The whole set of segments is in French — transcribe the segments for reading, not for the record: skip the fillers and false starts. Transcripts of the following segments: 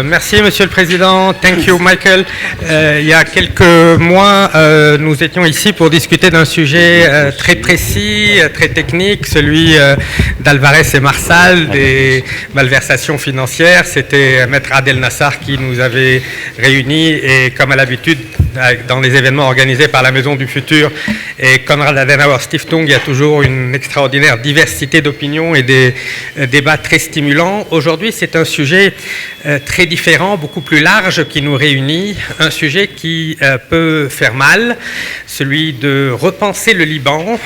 Merci Monsieur le Président, thank you Michael. Il y a quelques mois, nous étions ici pour discuter d'un sujet très précis, très technique, celui d'Alvarez et Marsal, des malversations financières. C'était Maître Adel Nassar qui nous avait réunis et comme à l'habitude, dans les événements organisés par la Maison du Futur et Konrad Adenauer Stiftung, il y a toujours une extraordinaire diversité d'opinions et des débats très stimulants. Aujourd'hui, c'est un sujet très différent, beaucoup plus large qui nous réunit, un sujet qui peut faire mal, celui de repenser le Liban.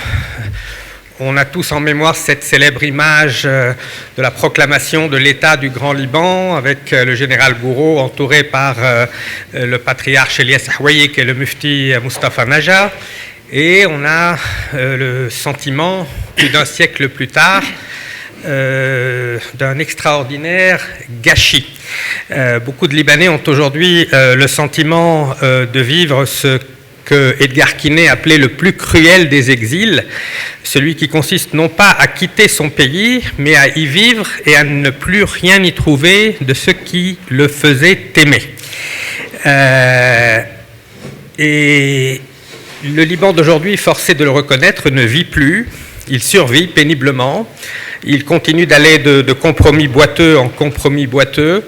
On a tous en mémoire cette célèbre image de la proclamation de l'État du Grand Liban avec le général Gouraud entouré par le patriarche Elias Ahwaïk et le mufti Mustafa Najjar. Et on a le sentiment, plus d'un siècle plus tard, d'un extraordinaire gâchis. Beaucoup de Libanais ont aujourd'hui le sentiment de vivre ce que Edgar Quinet appelait le plus cruel des exils, celui qui consiste non pas à quitter son pays, mais à y vivre et à ne plus rien y trouver de ce qui le faisait aimer. Et le Liban d'aujourd'hui, forcé de le reconnaître, ne vit plus, il survit péniblement. Il continue d'aller de compromis boiteux en compromis boiteux,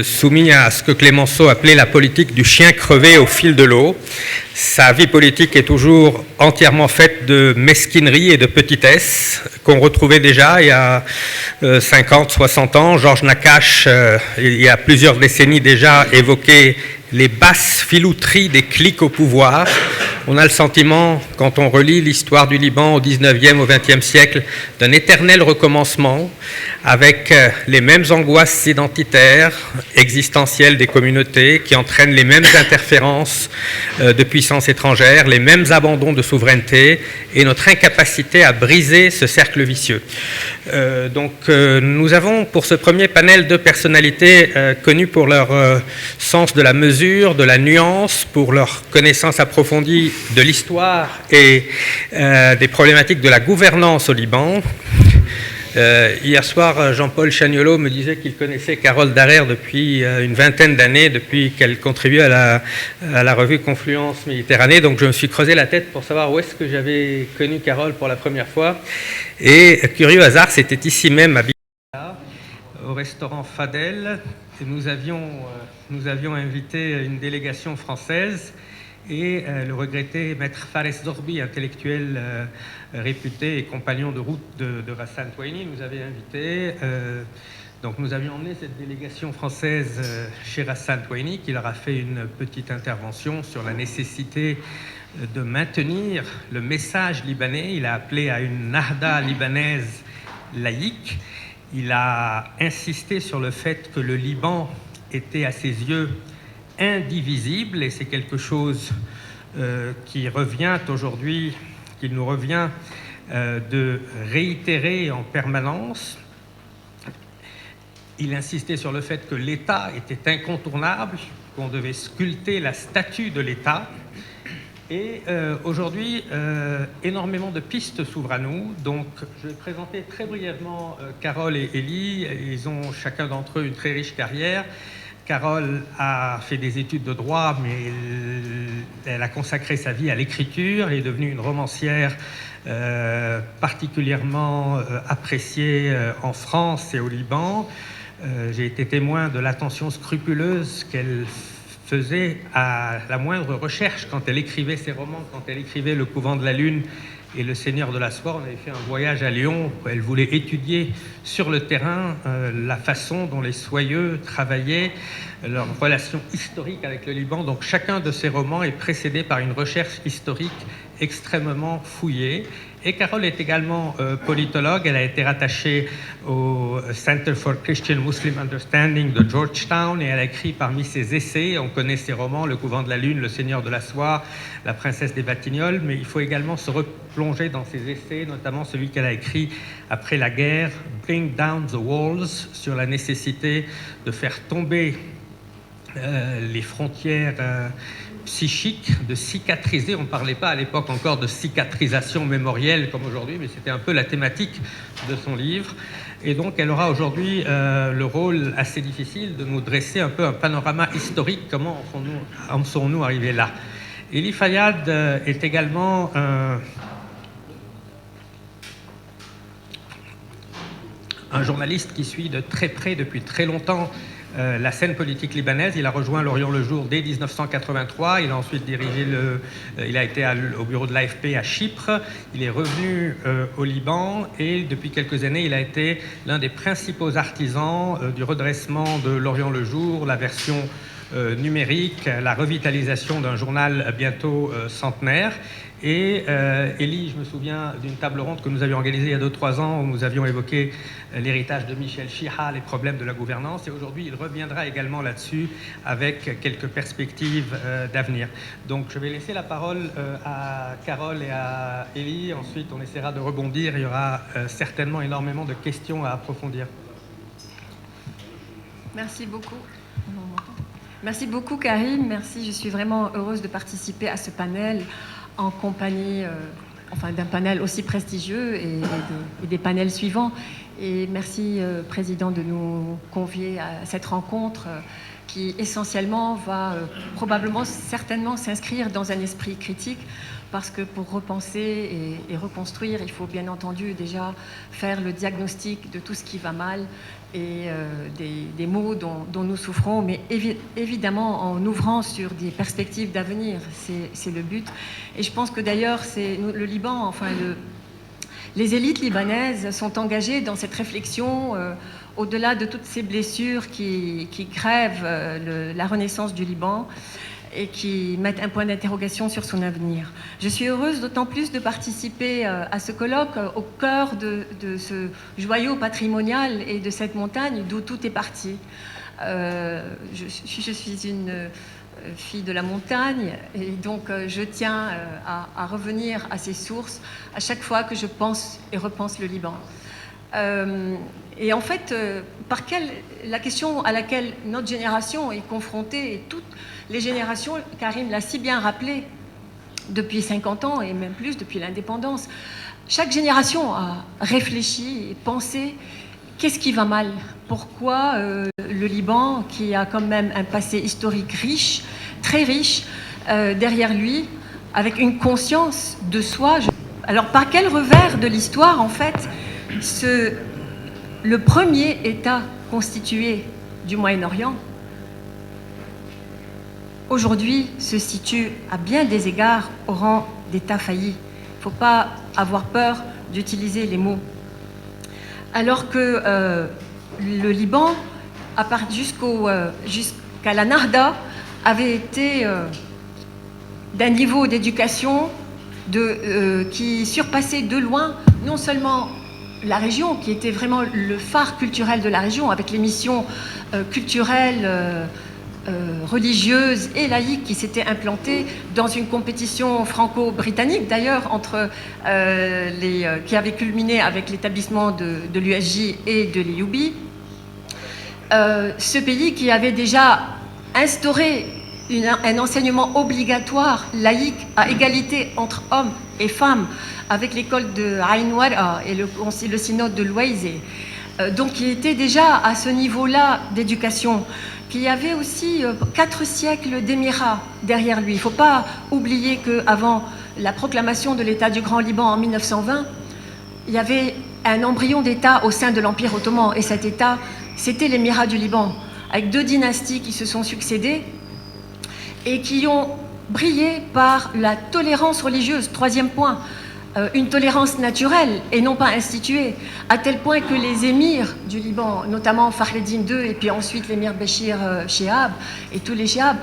soumis à ce que Clémenceau appelait la politique du chien crevé au fil de l'eau. Sa vie politique est toujours entièrement faite de mesquinerie et de petitesse qu'on retrouvait déjà il y a 50, 60 ans. Georges Nakache, il y a plusieurs décennies déjà, évoquait les basses filouteries des cliques au pouvoir. On a le sentiment, quand on relit l'histoire du Liban au 19e, au 20e siècle, d'un éternel recommencement avec les mêmes angoisses identitaires, existentielles des communautés qui entraînent les mêmes interférences de puissances étrangères, les mêmes abandons de souveraineté et notre incapacité à briser ce cercle vicieux. Nous avons pour ce premier panel deux personnalités connues pour leur sens de la mesure, de la nuance, pour leur connaissance approfondie de l'histoire et des problématiques de la gouvernance au Liban. Hier soir, Jean-Paul Chagnolot me disait qu'il connaissait Carole Darer depuis une vingtaine d'années, depuis qu'elle contribuait à la revue Confluence Méditerranée. Donc je me suis creusé la tête pour savoir où est-ce que j'avais connu Carole pour la première fois. Et curieux hasard, c'était ici même à Biarritz, au restaurant Fadel. Et nous avions invité une délégation française et le regretté maître Fares Zorbi, intellectuel réputé et compagnon de route de Rassan Touaini, nous avait invités. Donc nous avions emmené cette délégation française chez Rassan Touaini, qui leur a fait une petite intervention sur la nécessité de maintenir le message libanais. Il a appelé à une nahda libanaise laïque. Il a insisté sur le fait que le Liban était à ses yeux indivisible, et c'est quelque chose qui revient aujourd'hui, qu'il nous revient de réitérer en permanence. Il insistait sur le fait que l'État était incontournable, qu'on devait sculpter la statue de l'État. Et aujourd'hui, énormément de pistes s'ouvrent à nous. Donc, je vais présenter très brièvement Carole et Élie. Ils ont chacun d'entre eux une très riche carrière. Carole a fait des études de droit, mais elle a consacré sa vie à l'écriture. Elle est devenue une romancière particulièrement appréciée en France et au Liban. J'ai été témoin de l'attention scrupuleuse qu'elle faisait à la moindre recherche quand elle écrivait ses romans, quand elle écrivait Le Couvent de la Lune et Le Seigneur de la Soie. On avait fait un voyage à Lyon où elle voulait étudier sur le terrain la façon dont les soyeux travaillaient, leur relation historique avec le Liban. Donc chacun de ces romans est précédé par une recherche historique extrêmement fouillée. Et Carole est également politologue. Elle a été rattachée au Center for Christian Muslim Understanding de Georgetown et elle a écrit parmi ses essais, on connaît ses romans, Le Couvent de la Lune, Le Seigneur de la Soie, La Princesse des Batignolles, mais il faut également se replonger dans ses essais, notamment celui qu'elle a écrit après la guerre, Bring Down the Walls, sur la nécessité de faire tomber les frontières psychique, de cicatriser. On ne parlait pas à l'époque encore de cicatrisation mémorielle comme aujourd'hui, mais c'était un peu la thématique de son livre. Et donc elle aura aujourd'hui le rôle assez difficile de nous dresser un peu un panorama historique, comment en sommes-nous arrivés là. Elie Fayad est également un journaliste qui suit de très près depuis très longtemps la scène politique libanaise. Il a rejoint l'Orient le Jour dès 1983. Il a ensuite dirigé il a été au bureau de l'AFP à Chypre. Il est revenu au Liban et depuis quelques années, il a été l'un des principaux artisans du redressement de l'Orient le Jour, la version numérique, la revitalisation d'un journal bientôt centenaire. Et Elie, je me souviens d'une table ronde que nous avions organisée il y a 2-3 ans où nous avions évoqué l'héritage de Michel Chiha, les problèmes de la gouvernance. Et aujourd'hui, il reviendra également là-dessus avec quelques perspectives d'avenir. Donc, je vais laisser la parole à Carole et à Elie. Ensuite, on essaiera de rebondir. Il y aura certainement énormément de questions à approfondir. Merci beaucoup. Merci beaucoup, Karim. Merci. Je suis vraiment heureuse de participer à ce panel en compagnie d'un panel aussi prestigieux et des panels suivants. Et merci, Président, de nous convier à cette rencontre qui essentiellement va probablement, certainement s'inscrire dans un esprit critique, parce que pour repenser et reconstruire, il faut bien entendu déjà faire le diagnostic de tout ce qui va mal et des maux dont nous souffrons, mais évidemment en ouvrant sur des perspectives d'avenir, c'est le but. Et je pense que d'ailleurs, le Liban, les élites libanaises sont engagées dans cette réflexion au-delà de toutes ces blessures qui crèvent la renaissance du Liban et qui mettent un point d'interrogation sur son avenir. Je suis heureuse d'autant plus de participer à ce colloque au cœur de ce joyau patrimonial et de cette montagne d'où tout est parti. Je suis une fille de la montagne et donc je tiens à revenir à ces sources à chaque fois que je pense et repense le Liban. Et en fait, la question à laquelle notre génération est confrontée, et toutes les générations, Karim l'a si bien rappelé, depuis 50 ans et même plus depuis l'indépendance, chaque génération a réfléchi et pensé qu'est-ce qui va mal, pourquoi le Liban, qui a quand même un passé historique riche, très riche, derrière lui, avec une conscience de soi. Alors par quel revers de l'histoire, en fait, le premier État constitué du Moyen-Orient, aujourd'hui, se situe à bien des égards au rang d'État failli. Il ne faut pas avoir peur d'utiliser les mots. Alors que le Liban, jusqu'à la Nahda, avait été d'un niveau d'éducation qui surpassait de loin non seulement la région, qui était vraiment le phare culturel de la région, avec les missions culturelles, religieuses et laïques qui s'étaient implantées dans une compétition franco-britannique, d'ailleurs, qui avait culminé avec l'établissement de l'USJ et de l'EUB. Ce pays qui avait déjà instauré un enseignement obligatoire, laïque, à égalité entre hommes et femmes, avec l'école de Ain Wara et le synode de l'Ouaizé. Donc il était déjà à ce niveau-là d'éducation, qu'il y avait aussi 4 siècles d'émirats derrière lui. Il ne faut pas oublier qu'avant la proclamation de l'État du Grand Liban en 1920, il y avait un embryon d'État au sein de l'Empire ottoman. Et cet État, c'était l'émirat du Liban, avec 2 dynasties qui se sont succédées et qui ont brillé par la tolérance religieuse. 3e point, une tolérance naturelle et non pas instituée, à tel point que les émirs du Liban, notamment Fakhreddin II et puis ensuite l'émir Béchir Chehab et tous les Chehab,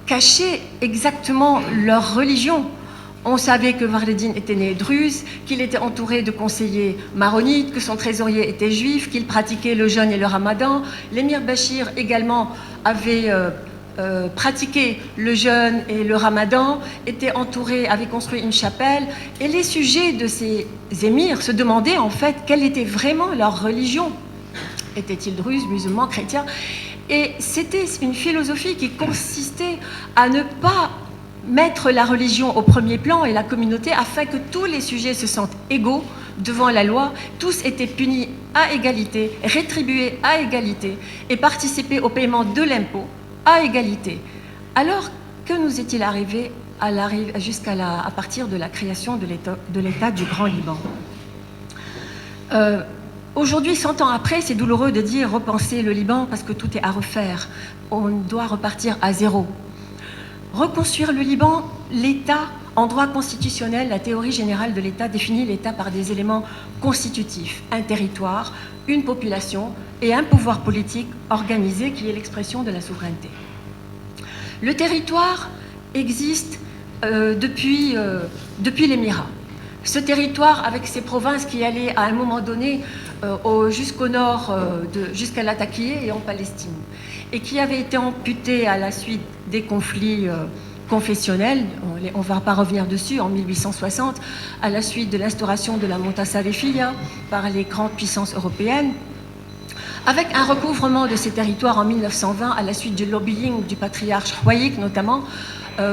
cachaient exactement leur religion. On savait que Fakhreddin était né druze, qu'il était entouré de conseillers maronites, que son trésorier était juif, qu'il pratiquait le jeûne et le ramadan. L'émir Béchir également avait pratiqué le jeûne et le ramadan, avait construit une chapelle, et les sujets de ces émirs se demandaient en fait quelle était vraiment leur religion. Étaient-ils druzes, musulmans, chrétiens? Et c'était une philosophie qui consistait à ne pas mettre la religion au premier plan et la communauté, afin que tous les sujets se sentent égaux devant la loi. Tous étaient punis à égalité, rétribués à égalité et participer au paiement de l'impôt à égalité. Alors, que nous est-il arrivé à partir de la création de l'État du Grand Liban? Aujourd'hui, 100 ans après, c'est douloureux de dire repenser le Liban parce que tout est à refaire. On doit repartir à zéro. Reconstruire le Liban, l'État, en droit constitutionnel, la théorie générale de l'État définit l'État par des éléments constitutifs, un territoire, une population et un pouvoir politique organisé qui est l'expression de la souveraineté. Le territoire existe depuis l'émirat. Ce territoire, avec ses provinces qui allaient à un moment donné jusqu'au nord, jusqu'à Latakia et en Palestine, et qui avait été amputé à la suite des conflits confessionnels, on ne va pas revenir dessus, en 1860, à la suite de l'instauration de la Montassarefiya par les grandes puissances européennes, avec un recouvrement de ces territoires en 1920 à la suite du lobbying du patriarche Chouaïk notamment,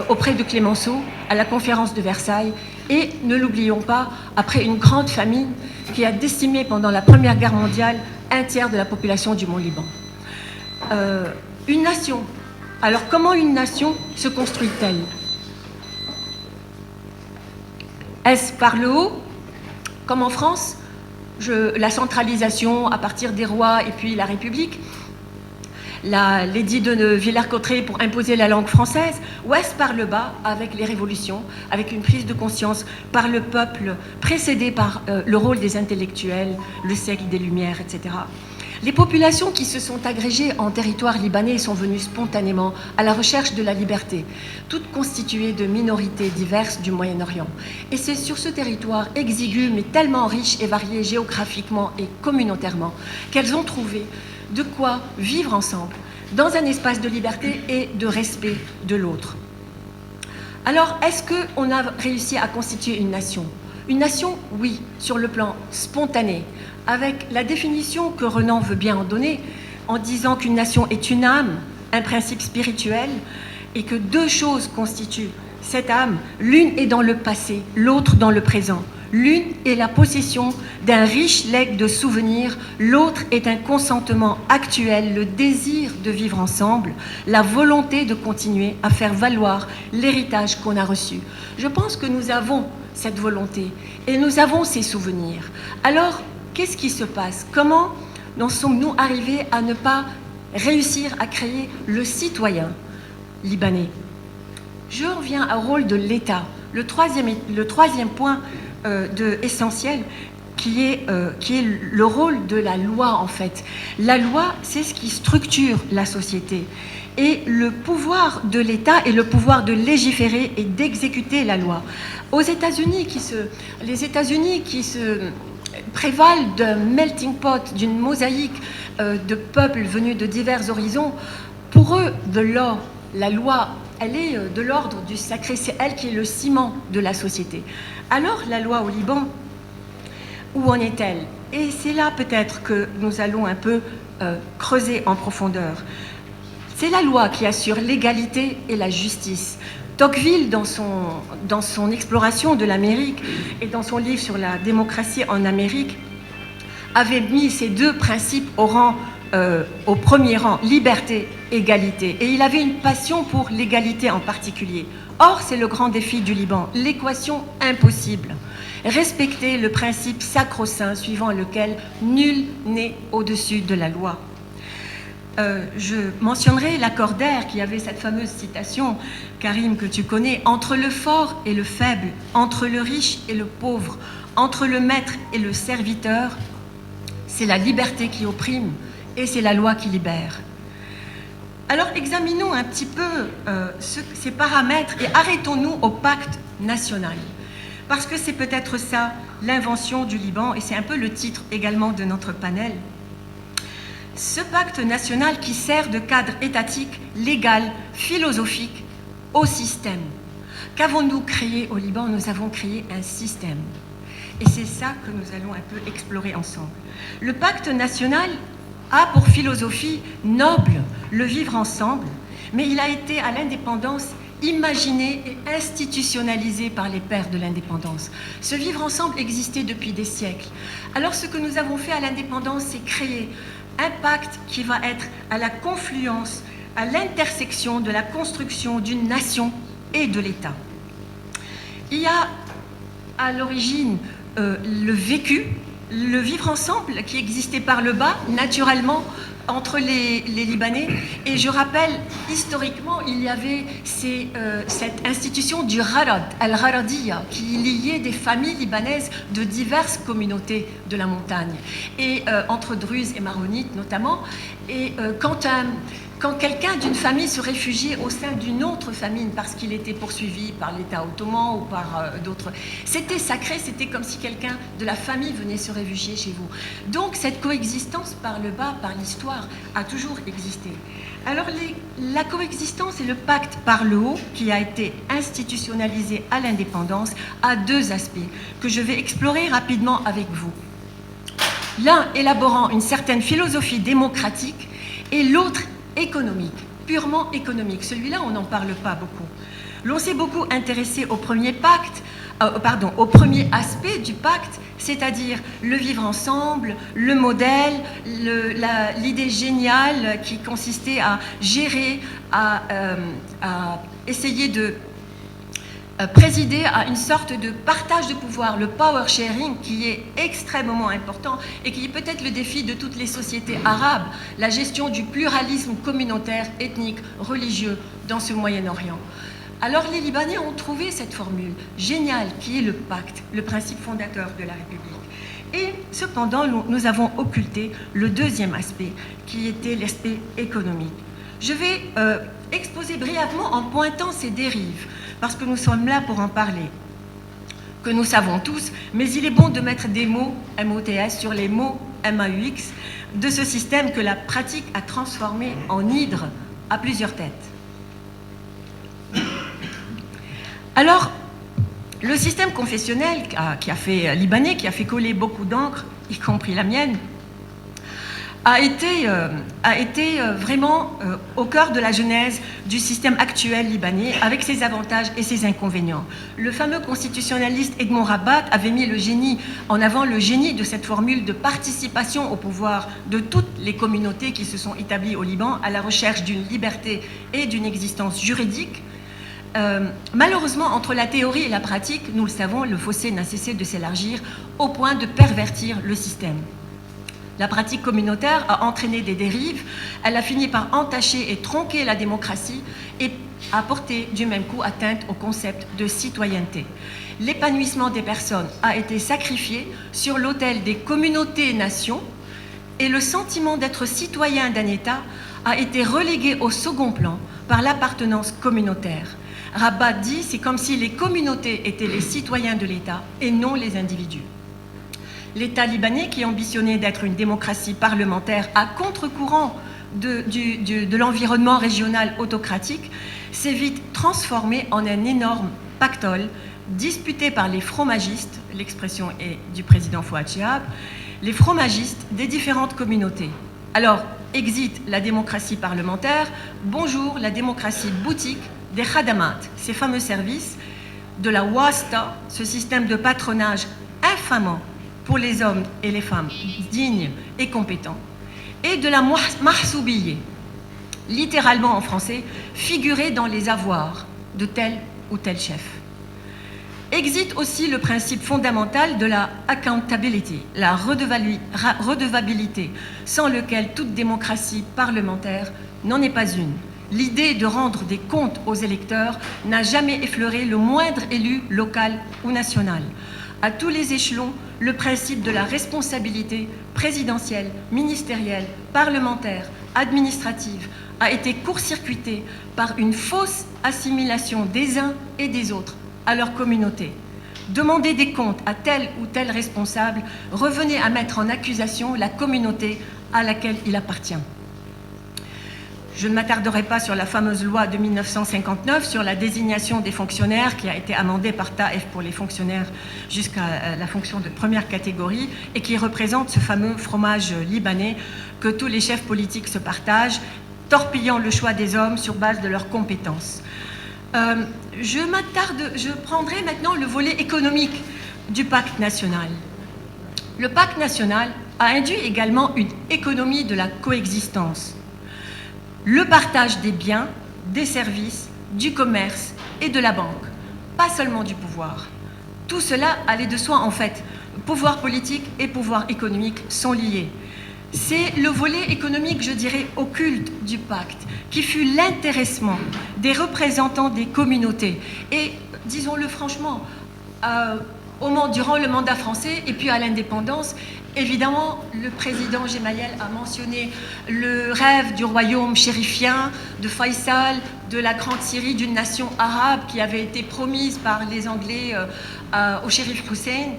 auprès de Clémenceau, à la conférence de Versailles, et ne l'oublions pas, après une grande famine qui a décimé pendant la Première Guerre mondiale un tiers de la population du Mont-Liban. Une nation. Alors comment une nation se construit-elle? Est-ce par le haut, comme en France, la centralisation à partir des rois et puis la République, l'édit de Villers-Cotterêts pour imposer la langue française, ou est-ce par le bas, avec les révolutions, avec une prise de conscience par le peuple, précédé par le rôle des intellectuels, le siècle des Lumières, etc. Les populations qui se sont agrégées en territoire libanais sont venues spontanément à la recherche de la liberté, toutes constituées de minorités diverses du Moyen-Orient. Et c'est sur ce territoire exigu, mais tellement riche et varié géographiquement et communautairement, qu'elles ont trouvé de quoi vivre ensemble, dans un espace de liberté et de respect de l'autre. Alors, est-ce qu'on a réussi à constituer une nation? Une nation, oui, sur le plan spontané, avec la définition que Renan veut bien en donner, en disant qu'une nation est une âme, un principe spirituel, et que deux choses constituent cette âme. L'une est dans le passé, l'autre dans le présent. L'une est la possession d'un riche legs de souvenirs, l'autre est un consentement actuel, le désir de vivre ensemble, la volonté de continuer à faire valoir l'héritage qu'on a reçu. Je pense que nous avons cette volonté et nous avons ces souvenirs. Alors, qu'est-ce qui se passe? Comment en sommes-nous arrivés à ne pas réussir à créer le citoyen libanais? Je reviens au rôle de l'État. Le troisième point essentiel qui est le rôle de la loi en fait. La loi, c'est ce qui structure la société. Et le pouvoir de l'État est le pouvoir de légiférer et d'exécuter la loi. Aux États-Unis, les États-Unis qui se prévalent d'un melting pot, d'une mosaïque de peuples venus de divers horizons, pour eux, la loi, elle est de l'ordre du sacré, c'est elle qui est le ciment de la société. Alors, la loi au Liban, où en est-elle? Et c'est là peut-être que nous allons un peu creuser en profondeur. C'est la loi qui assure l'égalité et la justice. Tocqueville, dans son exploration de l'Amérique et dans son livre sur la démocratie en Amérique, avait mis ces deux principes au premier rang, liberté, égalité. Et il avait une passion pour l'égalité en particulier. Or, c'est le grand défi du Liban, l'équation impossible. Respecter le principe sacro-saint suivant lequel nul n'est au-dessus de la loi. Je mentionnerai Lacordaire qui avait cette fameuse citation, Karim, que tu connais, « Entre le fort et le faible, entre le riche et le pauvre, entre le maître et le serviteur, c'est la liberté qui opprime et c'est la loi qui libère. » Alors examinons un petit peu ces paramètres et arrêtons-nous au pacte national. Parce que c'est peut-être ça, l'invention du Liban, et c'est un peu le titre également de notre panel. Ce pacte national qui sert de cadre étatique, légal, philosophique au système. Qu'avons-nous créé au Liban? Nous avons créé un système. Et c'est ça que nous allons un peu explorer ensemble. Le pacte national a pour philosophie noble le vivre ensemble, mais il a été à l'indépendance imaginé et institutionnalisé par les pères de l'indépendance. Ce vivre ensemble existait depuis des siècles. Alors ce que nous avons fait à l'indépendance, c'est créer un pacte qui va être à la confluence, à l'intersection de la construction d'une nation et de l'État. Il y a à l'origine le vécu, le vivre ensemble qui existait par le bas, naturellement, entre les Libanais. Et je rappelle, historiquement, il y avait cette institution du Harad, al-Haradiyya, qui liait des familles libanaises de diverses communautés de la montagne, et entre Druzes et Maronites notamment. Et quand quelqu'un d'une famille se réfugiait au sein d'une autre famille parce qu'il était poursuivi par l'État ottoman ou par d'autres, c'était sacré, c'était comme si quelqu'un de la famille venait se réfugier chez vous. Donc cette coexistence par le bas, par l'histoire, a toujours existé. Alors la coexistence et le pacte par le haut, qui a été institutionnalisé à l'indépendance, a deux aspects que je vais explorer rapidement avec vous. L'un élaborant une certaine philosophie démocratique et l'autre économique, purement économique. Celui-là, on n'en parle pas beaucoup. L'on s'est beaucoup intéressé au premier au premier aspect du pacte, c'est-à-dire le vivre ensemble, le modèle, l'idée géniale qui consistait à gérer, à essayer de présider à une sorte de partage de pouvoir, le power sharing, qui est extrêmement important et qui est peut-être le défi de toutes les sociétés arabes, la gestion du pluralisme communautaire, ethnique, religieux dans ce Moyen-Orient. Alors les Libanais ont trouvé cette formule géniale qui est le pacte, le principe fondateur de la République. Et cependant, nous avons occulté le deuxième aspect, qui était l'aspect économique. Je vais exposer brièvement en pointant ces dérives, parce que nous sommes là pour en parler, que nous savons tous, mais il est bon de mettre des mots, MOTS, sur les mots MAUX, de ce système que la pratique a transformé en hydre à plusieurs têtes. Alors, le système confessionnel libanais, qui a fait coller beaucoup d'encre, y compris la mienne, a été vraiment au cœur de la genèse du système actuel libanais, avec ses avantages et ses inconvénients. Le fameux constitutionnaliste Edmond Rabat avait mis en avant le génie de cette formule de participation au pouvoir de toutes les communautés qui se sont établies au Liban à la recherche d'une liberté et d'une existence juridique. Malheureusement, entre la théorie et la pratique, nous le savons, le fossé n'a cessé de s'élargir au point de pervertir le système. La pratique communautaire a entraîné des dérives, elle a fini par entacher et tronquer la démocratie et a porté du même coup atteinte au concept de citoyenneté. L'épanouissement des personnes a été sacrifié sur l'autel des communautés-nations et le sentiment d'être citoyen d'un État a été relégué au second plan par l'appartenance communautaire. Rabat dit, c'est comme si les communautés étaient les citoyens de l'État et non les individus. L'État libanais, qui ambitionnait d'être une démocratie parlementaire à contre-courant de l'environnement régional autocratique, s'est vite transformé en un énorme pactole disputé par les fromagistes, l'expression est du président Fouad Chehab, les fromagistes des différentes communautés. Alors, exit la démocratie parlementaire, bonjour la démocratie boutique des khadamat, ces fameux services, de la wasta, ce système de patronage infamant pour les hommes et les femmes dignes et compétents, et de la mahsoubiyye, littéralement en français, figurer dans les avoirs de tel ou tel chef. Existe aussi le principe fondamental de la accountability, la redevabilité, sans lequel toute démocratie parlementaire n'en est pas une. L'idée de rendre des comptes aux électeurs n'a jamais effleuré le moindre élu local ou national. À tous les échelons, le principe de la responsabilité présidentielle, ministérielle, parlementaire, administrative a été court-circuité par une fausse assimilation des uns et des autres à leur communauté. Demander des comptes à tel ou tel responsable revenait à mettre en accusation la communauté à laquelle il appartient. Je ne m'attarderai pas sur la fameuse loi de 1959 sur la désignation des fonctionnaires qui a été amendée par Taïf pour les fonctionnaires jusqu'à la fonction de première catégorie et qui représente ce fameux fromage libanais que tous les chefs politiques se partagent, torpillant le choix des hommes sur base de leurs compétences. Je prendrai maintenant le volet économique du pacte national. Le pacte national a induit également une économie de la coexistence. Le partage des biens, des services, du commerce et de la banque, pas seulement du pouvoir. Tout cela allait de soi en fait. Pouvoir politique et pouvoir économique sont liés. C'est le volet économique, je dirais, occulte du pacte, qui fut l'intéressement des représentants des communautés. Et disons-le franchement, durant le mandat français et puis à l'indépendance, évidemment, le président Gemayel a mentionné le rêve du royaume chérifien, de Faisal, de la Grande Syrie, d'une nation arabe qui avait été promise par les Anglais au shérif Hussein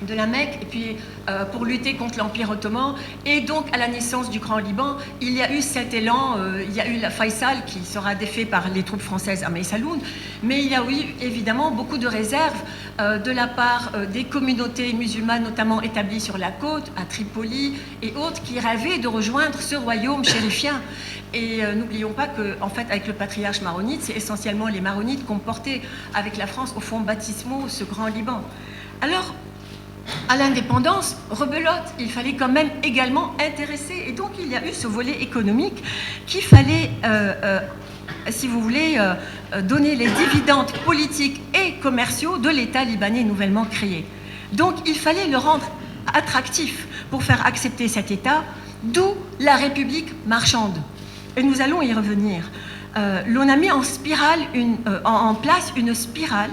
de la Mecque, et puis pour lutter contre l'Empire ottoman. Et donc, à la naissance du Grand Liban, il y a eu cet élan, il y a eu la Faisal qui sera défait par les troupes françaises à Maïsaloun, mais il y a eu évidemment beaucoup de réserves de la part des communautés musulmanes, notamment établies sur la côte, à Tripoli et autres, qui rêvaient de rejoindre ce royaume chérifien. Et n'oublions pas qu'en fait, avec le patriarche maronite, c'est essentiellement les maronites qui ont porté avec la France au fond baptismaux ce Grand Liban. Alors, à l'indépendance, rebelote, il fallait quand même également intéresser. Et donc, il y a eu ce volet économique qu'il fallait, si vous voulez, donner les dividendes politiques et commerciaux de l'État libanais nouvellement créé. Donc, il fallait le rendre attractif pour faire accepter cet État, d'où la République marchande. Et nous allons y revenir. L'on a mis en place une spirale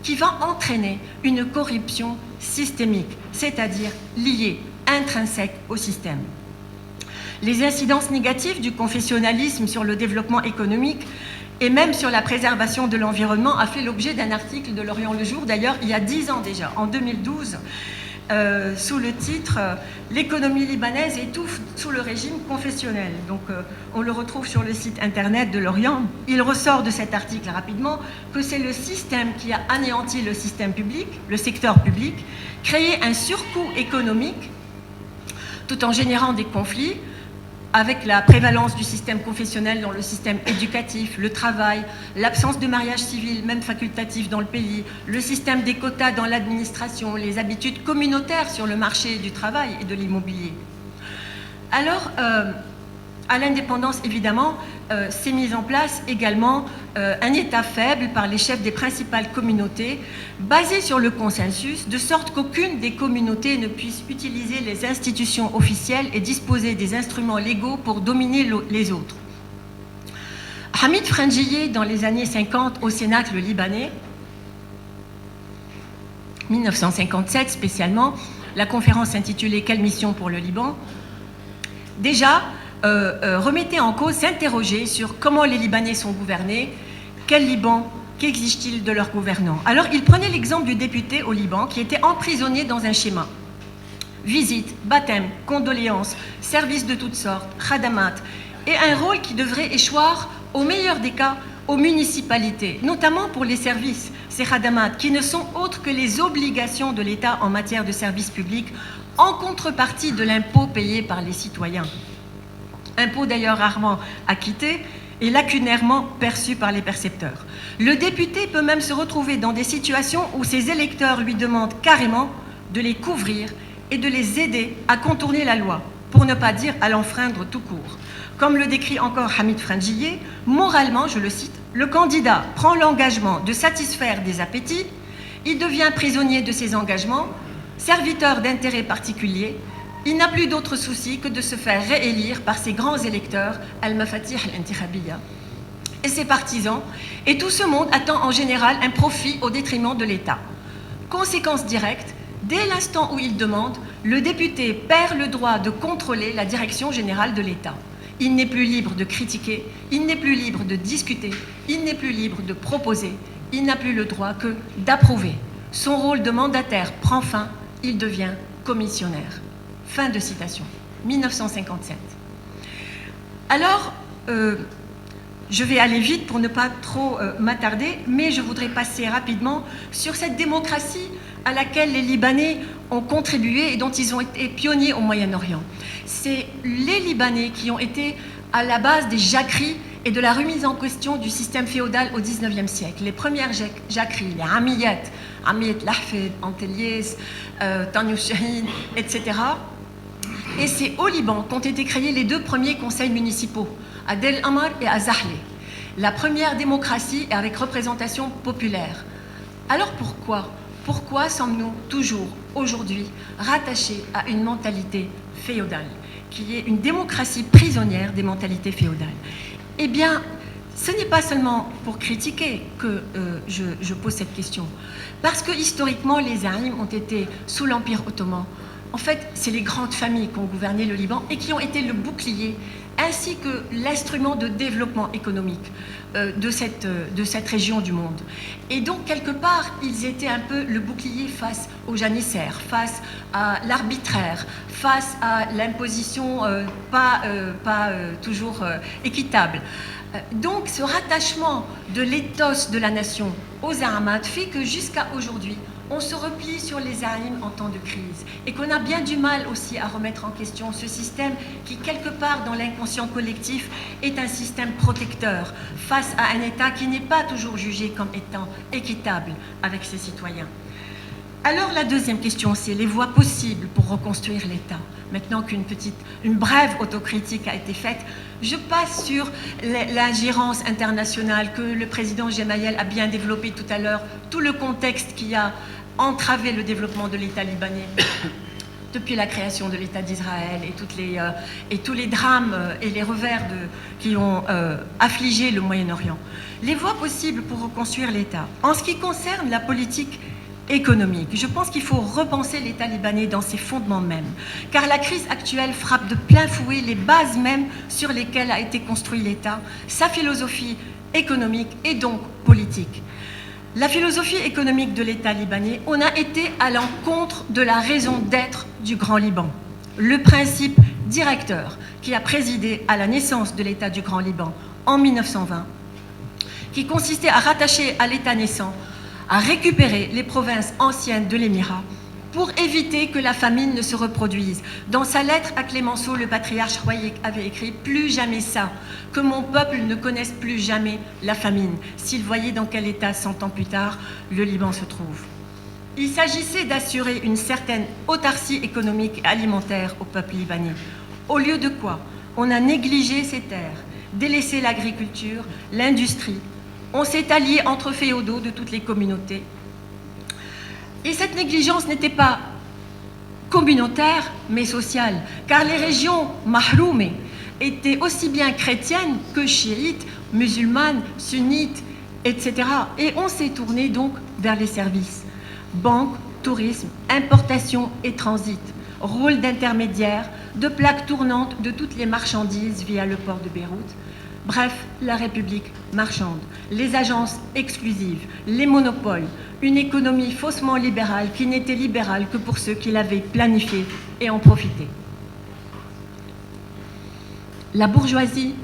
qui va entraîner une corruption systémique, c'est-à-dire liée, intrinsèque au système. Les incidences négatives du confessionnalisme sur le développement économique et même sur la préservation de l'environnement a fait l'objet d'un article de l'Orient le Jour, d'ailleurs il y a 10 ans déjà, en 2012, sous le titre « L'économie libanaise étouffe sous le régime confessionnel ». Donc on le retrouve sur le site internet de l'Orient. Il ressort de cet article rapidement que c'est le système qui a anéanti le système public, le secteur public, créé un surcoût économique tout en générant des conflits, avec la prévalence du système confessionnel dans le système éducatif, le travail, l'absence de mariage civil, même facultatif dans le pays, le système des quotas dans l'administration, les habitudes communautaires sur le marché du travail et de l'immobilier. Alors, à l'indépendance, évidemment, s'est mis en place également un État faible par les chefs des principales communautés, basé sur le consensus, de sorte qu'aucune des communautés ne puisse utiliser les institutions officielles et disposer des instruments légaux pour dominer les autres. Hamid Frangillet, dans les années 50, au Cénacle libanais, 1957 spécialement, la conférence intitulée « Quelle mission pour le Liban ?» déjà remettait en cause, s'interroger sur comment les Libanais sont gouvernés, quel Liban, qu'exige-t-il de leurs gouvernants. Alors il prenait l'exemple du député au Liban qui était emprisonné dans un schéma. Visite, baptême, condoléances, services de toutes sortes, khadamat, et un rôle qui devrait échoir, au meilleur des cas, aux municipalités, notamment pour les services, ces khadamat, qui ne sont autres que les obligations de l'État en matière de services publics, en contrepartie de l'impôt payé par les citoyens. Impôt d'ailleurs rarement acquitté et lacunairement perçu par les percepteurs. Le député peut même se retrouver dans des situations où ses électeurs lui demandent carrément de les couvrir et de les aider à contourner la loi, pour ne pas dire à l'enfreindre tout court. Comme le décrit encore Hamid Frangillet, moralement, je le cite, le candidat prend l'engagement de satisfaire des appétits, il devient prisonnier de ses engagements, serviteur d'intérêts particuliers, il n'a plus d'autre souci que de se faire réélire par ses grands électeurs, al-Mafatih al-Intikhabiyya, et ses partisans, et tout ce monde attend en général un profit au détriment de l'État. Conséquence directe, dès l'instant où il demande, le député perd le droit de contrôler la direction générale de l'État. Il n'est plus libre de critiquer, il n'est plus libre de discuter, il n'est plus libre de proposer, il n'a plus le droit que d'approuver. Son rôle de mandataire prend fin, il devient commissionnaire. Fin de citation. 1957. Alors, je vais aller vite pour ne pas trop m'attarder, mais je voudrais passer rapidement sur cette démocratie à laquelle les Libanais ont contribué et dont ils ont été pionniers au Moyen-Orient. C'est les Libanais qui ont été à la base des jacqueries et de la remise en question du système féodal au XIXe siècle. Les premières jacqueries, les Amiyat Lahfed, Anteliès, Tanyous Shahin, etc. Et c'est au Liban qu'ont été créés les 2 premiers conseils municipaux, à Del Amar et à Zahle. La première démocratie avec représentation populaire. Alors pourquoi sommes-nous toujours aujourd'hui rattachés à une mentalité féodale, qui est une démocratie prisonnière des mentalités féodales? Eh bien, ce n'est pas seulement pour critiquer que je pose cette question, parce que historiquement, les Zaïm ont été sous l'Empire ottoman. En fait, c'est les grandes familles qui ont gouverné le Liban et qui ont été le bouclier ainsi que l'instrument de développement économique de cette région du monde. Et donc, quelque part, ils étaient un peu le bouclier face aux janissaires, face à l'arbitraire, face à l'imposition pas toujours équitable. Donc, ce rattachement de l'éthos de la nation aux Ahmad fait que jusqu'à aujourd'hui, on se replie sur les Zaïm en temps de crise et qu'on a bien du mal aussi à remettre en question ce système qui, quelque part dans l'inconscient collectif, est un système protecteur face à un État qui n'est pas toujours jugé comme étant équitable avec ses citoyens. Alors la deuxième question, c'est les voies possibles pour reconstruire l'État. Maintenant qu'une brève autocritique a été faite, je passe sur l'ingérence internationale que le président Gemayel a bien développé tout à l'heure, tout le contexte qui a entravé le développement de l'État libanais depuis la création de l'État d'Israël et tous les drames et les revers qui ont affligé le Moyen-Orient. Les voies possibles pour reconstruire l'État. En ce qui concerne la politique économique, je pense qu'il faut repenser l'État libanais dans ses fondements mêmes, car la crise actuelle frappe de plein fouet les bases mêmes sur lesquelles a été construit l'État, sa philosophie économique et donc politique. La philosophie économique de l'État libanais, on a été à l'encontre de la raison d'être du Grand Liban. Le principe directeur qui a présidé à la naissance de l'État du Grand Liban en 1920, qui consistait à rattacher à l'État naissant, à récupérer les provinces anciennes de l'Émirat pour éviter que la famine ne se reproduise. Dans sa lettre à Clémenceau, le patriarche royal avait écrit « Plus jamais ça, que mon peuple ne connaisse plus jamais la famine », s'il voyait dans quel état, 100 ans plus tard, le Liban se trouve. Il s'agissait d'assurer une certaine autarcie économique et alimentaire au peuple libanais. Au lieu de quoi, on a négligé ces terres, délaissé l'agriculture, l'industrie. On s'est allié entre féodaux de toutes les communautés. Et cette négligence n'était pas communautaire, mais sociale, car les régions mahroumées étaient aussi bien chrétiennes que chiites, musulmanes, sunnites, etc. Et on s'est tourné donc vers les services. Banque, tourisme, importation et transit, rôle d'intermédiaire, de plaques tournantes de toutes les marchandises via le port de Beyrouth. Bref, la République marchande, les agences exclusives, les monopoles, une économie faussement libérale qui n'était libérale que pour ceux qui l'avaient planifiée et en profitaient. La bourgeoisie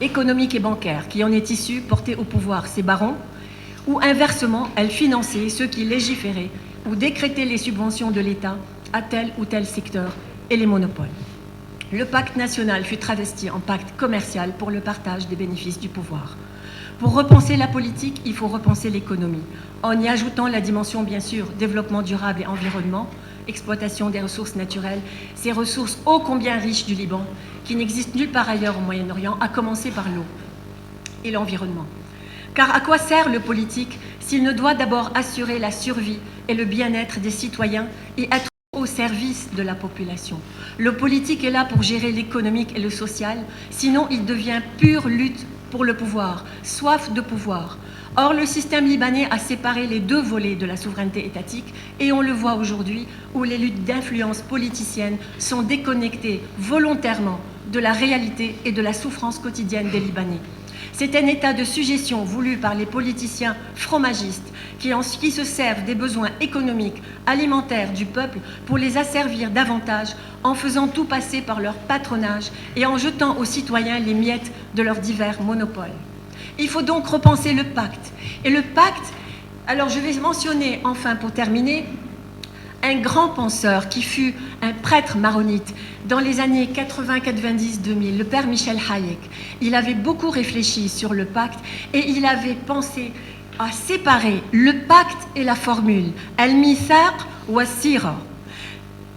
économique et bancaire qui en est issue portait au pouvoir ses barons, ou inversement, elle finançait ceux qui légiféraient ou décrétaient les subventions de l'État à tel ou tel secteur et les monopoles. Le pacte national fut travesti en pacte commercial pour le partage des bénéfices du pouvoir. Pour repenser la politique, il faut repenser l'économie, en y ajoutant la dimension, bien sûr, développement durable et environnement, exploitation des ressources naturelles, ces ressources ô combien riches du Liban, qui n'existent nulle part ailleurs au Moyen-Orient, à commencer par l'eau et l'environnement. Car à quoi sert le politique s'il ne doit d'abord assurer la survie et le bien-être des citoyens et être au service de la population? Le politique est là pour gérer l'économique et le social, sinon il devient pure lutte pour le pouvoir, soif de pouvoir. Or, le système libanais a séparé les deux volets de la souveraineté étatique et on le voit aujourd'hui où les luttes d'influence politicienne sont déconnectées volontairement de la réalité et de la souffrance quotidienne des Libanais. C'est un état de suggestion voulu par les politiciens fromagistes qui se servent des besoins économiques, alimentaires du peuple pour les asservir davantage en faisant tout passer par leur patronage et en jetant aux citoyens les miettes de leurs divers monopoles. Il faut donc repenser le pacte. Et le pacte, alors je vais mentionner enfin pour terminer, un grand penseur qui fut un prêtre maronite dans les années 80, 90, 2000, le père Michel Hayek. Il avait beaucoup réfléchi sur le pacte et il avait pensé à séparer le pacte et la formule. Al-Mithaq wa Sira.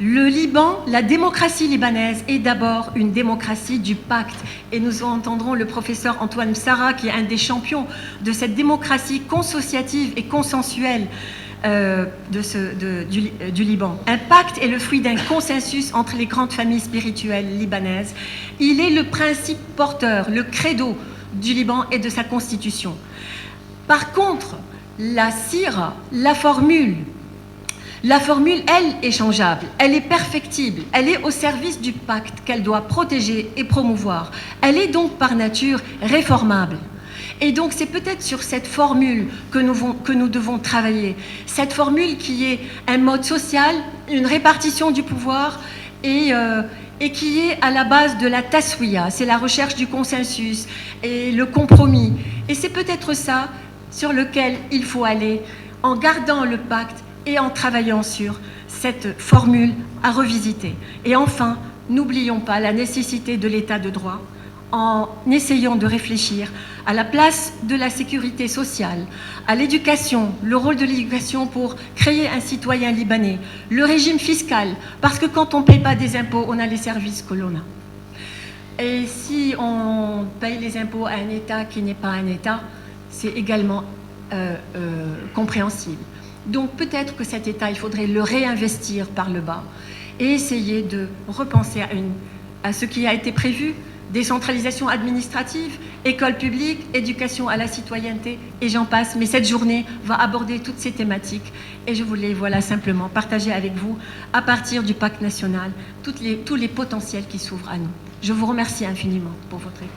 Le Liban, la démocratie libanaise est d'abord une démocratie du pacte. Et nous entendrons le professeur Antoine Psara, qui est un des champions de cette démocratie consociative et consensuelle du Liban. Un pacte est le fruit d'un consensus entre les grandes familles spirituelles libanaises. Il est le principe porteur, le credo du Liban et de sa constitution. Par contre, la sira, la formule, elle, est changeable, elle est perfectible, elle est au service du pacte qu'elle doit protéger et promouvoir. Elle est donc par nature réformable. Et donc c'est peut-être sur cette formule que nous devons travailler. Cette formule qui est un mode social, une répartition du pouvoir et qui est à la base de la taswiya. C'est la recherche du consensus et le compromis. Et c'est peut-être ça sur lequel il faut aller en gardant le pacte et en travaillant sur cette formule à revisiter. Et enfin, n'oublions pas la nécessité de l'état de droit en essayant de réfléchir à la place de la sécurité sociale, à l'éducation, le rôle de l'éducation pour créer un citoyen libanais, le régime fiscal, parce que quand on ne paye pas des impôts, on a les services que l'on a. Et si on paye les impôts à un État qui n'est pas un État, c'est également compréhensible. Donc peut-être que cet État, il faudrait le réinvestir par le bas et essayer de repenser à ce qui a été prévu, décentralisation administrative, école publique, éducation à la citoyenneté, et j'en passe. Mais cette journée va aborder toutes ces thématiques et je voulais simplement partager avec vous, à partir du pacte national, tous les potentiels qui s'ouvrent à nous. Je vous remercie infiniment pour votre écoute.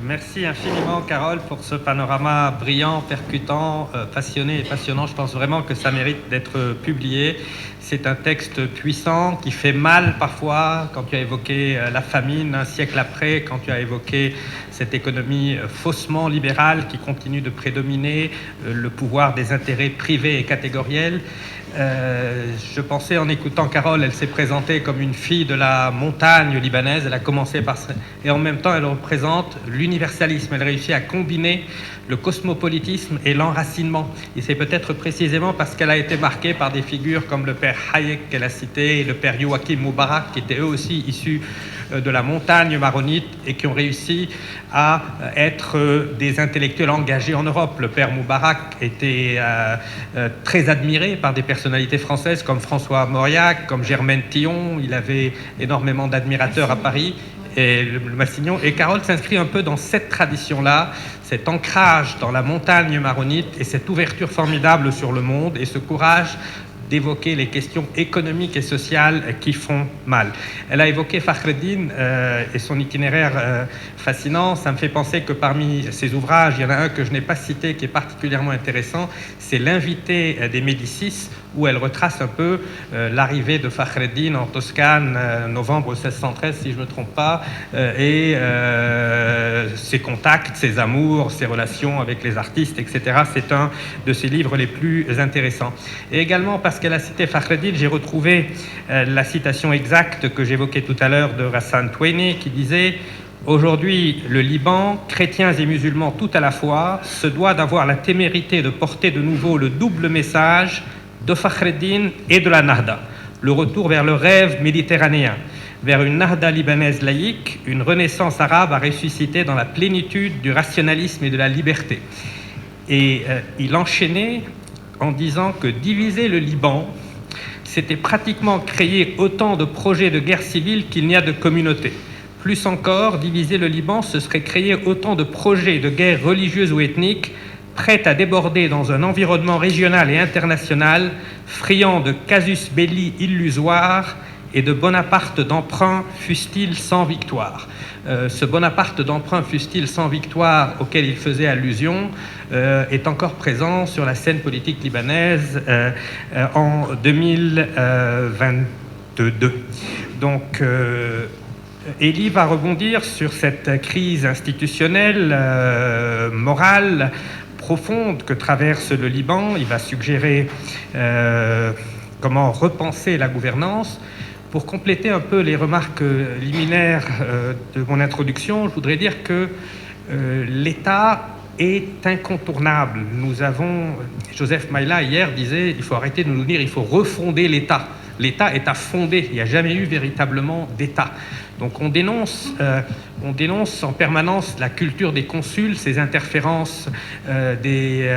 Merci infiniment, Carole, pour ce panorama brillant, percutant, passionné et passionnant. Je pense vraiment que ça mérite d'être publié. C'est un texte puissant qui fait mal parfois, quand tu as évoqué la famine un siècle après, quand tu as évoqué cette économie faussement libérale qui continue de prédominer, le pouvoir des intérêts privés et catégoriels. Je pensais en écoutant Carole, elle s'est présentée comme une fille de la montagne libanaise, elle a commencé par ça, et en même temps elle représente l'universalisme, elle réussit à combiner le cosmopolitisme et l'enracinement, et c'est peut-être précisément parce qu'elle a été marquée par des figures comme le père Hayek qu'elle a cité, et le père Joachim Moubarak, qui étaient eux aussi issus de la montagne maronite et qui ont réussi à être des intellectuels engagés en Europe. Le père Moubarak était très admiré par des personnalités françaises comme François Mauriac, comme Germaine Tillon. Il avait énormément d'admirateurs à Paris et le Massignon. Et Carole s'inscrit un peu dans cette tradition-là, cet ancrage dans la montagne maronite et cette ouverture formidable sur le monde et ce courage d'évoquer les questions économiques et sociales qui font mal. Elle a évoqué Fakhreddin et son itinéraire fascinant. Ça me fait penser que parmi ses ouvrages, il y en a un que je n'ai pas cité qui est particulièrement intéressant, c'est L'invité des Médicis, où elle retrace un peu l'arrivée de Fakhreddin en Toscane, novembre 1613, si je ne me trompe pas, et ses contacts, ses amours, ses relations avec les artistes, etc. C'est un de ses livres les plus intéressants. Et également, parce qu'elle a cité Fakhreddin, j'ai retrouvé la citation exacte que j'évoquais tout à l'heure de Rassan Toueni, qui disait « Aujourd'hui, le Liban, chrétiens et musulmans tout à la fois, se doit d'avoir la témérité de porter de nouveau le double message de Fakhreddin et de la Nahda, le retour vers le rêve méditerranéen, vers une Nahda libanaise laïque, une renaissance arabe à ressusciter dans la plénitude du rationalisme et de la liberté. » Et il enchaînait en disant que diviser le Liban, c'était pratiquement créer autant de projets de guerre civile qu'il n'y a de communautés. Plus encore, diviser le Liban, ce serait créer autant de projets de guerre religieuse ou ethnique prêts à déborder dans un environnement régional et international, friand de casus belli illusoires et de Bonaparte d'emprunt, fût-il sans victoire. Ce Bonaparte d'emprunt, fût-il sans victoire, auquel il faisait allusion, est encore présent sur la scène politique libanaise en 2022. Donc, Elie va rebondir sur cette crise institutionnelle, morale, profonde que traverse le Liban. Il va suggérer comment repenser la gouvernance. Pour compléter un peu les remarques liminaires de mon introduction, je voudrais dire que l'État est incontournable. Nous avons, Joseph Maïla hier disait, il faut arrêter de nous dire, il faut refonder l'État. L'État est à fonder, il n'y a jamais eu véritablement d'État. Donc on dénonce en permanence la culture des consuls, ces interférences des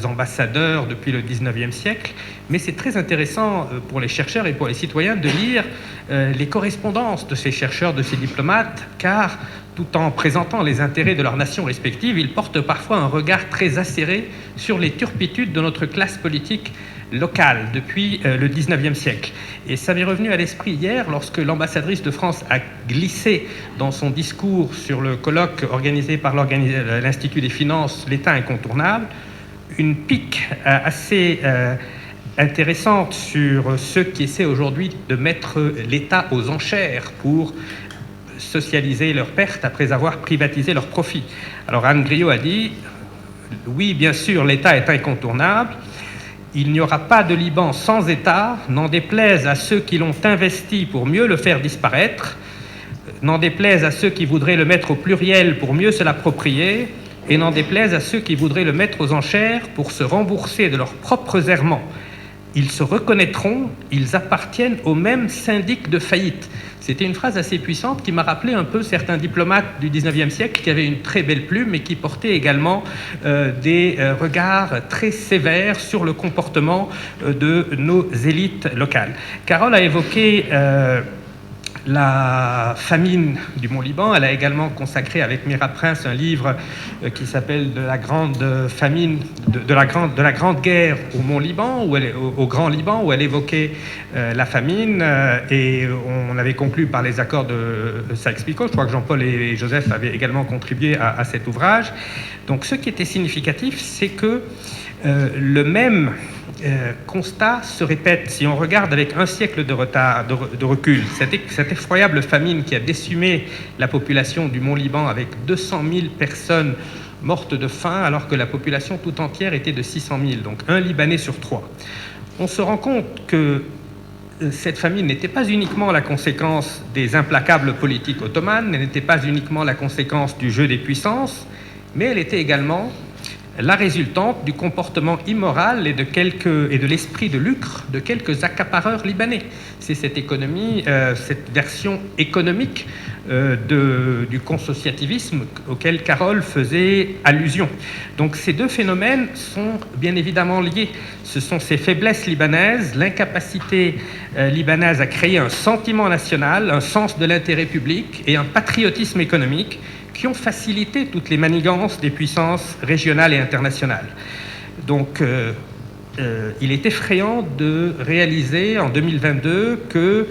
ambassadeurs depuis le 19e siècle, mais c'est très intéressant pour les chercheurs et pour les citoyens de lire les correspondances de ces chercheurs, de ces diplomates, car tout en présentant les intérêts de leurs nations respectives, ils portent parfois un regard très acéré sur les turpitudes de notre classe politique locale depuis le 19e siècle. Et ça m'est revenu à l'esprit hier lorsque l'ambassadrice de France a glissé dans son discours sur le colloque organisé par l'Institut des finances, l'État incontournable, une pique assez intéressante sur ceux qui essaient aujourd'hui de mettre l'État aux enchères pour socialiser leurs pertes après avoir privatisé leurs profits. Alors Anne Griot a dit, oui, bien sûr, l'État est incontournable. Il n'y aura pas de Liban sans État, n'en déplaise à ceux qui l'ont investi pour mieux le faire disparaître, n'en déplaise à ceux qui voudraient le mettre au pluriel pour mieux se l'approprier, et n'en déplaise à ceux qui voudraient le mettre aux enchères pour se rembourser de leurs propres errements. Ils se reconnaîtront, ils appartiennent au même syndic de faillite. C'était une phrase assez puissante qui m'a rappelé un peu certains diplomates du 19e siècle qui avaient une très belle plume et qui portaient également des regards très sévères sur le comportement de nos élites locales. Carole a évoqué la famine du Mont-Liban. Elle a également consacré avec Mira Prince un livre qui s'appelle de la grande famine, de la grande guerre au Mont-Liban, au Grand Liban, où elle évoquait la famine, et on avait conclu par les accords de Sykes-Picot. Je crois que Jean-Paul et Joseph avaient également contribué à cet ouvrage. Donc ce qui était significatif, c'est que le même constat se répète si on regarde avec un siècle de retard, de recul. Cette effroyable famine qui a décimé la population du Mont-Liban avec 200 000 personnes mortes de faim, alors que la population tout entière était de 600 000, donc un Libanais sur 3. On se rend compte que cette famine n'était pas uniquement la conséquence des implacables politiques ottomanes, elle n'était pas uniquement la conséquence du jeu des puissances, mais elle était également la résultante du comportement immoral et de l'esprit de lucre de quelques accapareurs libanais. C'est cette économie, cette version économique du consociativisme auquel Carole faisait allusion. Donc ces deux phénomènes sont bien évidemment liés. Ce sont ces faiblesses libanaises, l'incapacité libanaise à créer un sentiment national, un sens de l'intérêt public et un patriotisme économique qui ont facilité toutes les manigances des puissances régionales et internationales. Donc, il est effrayant de réaliser en 2022 que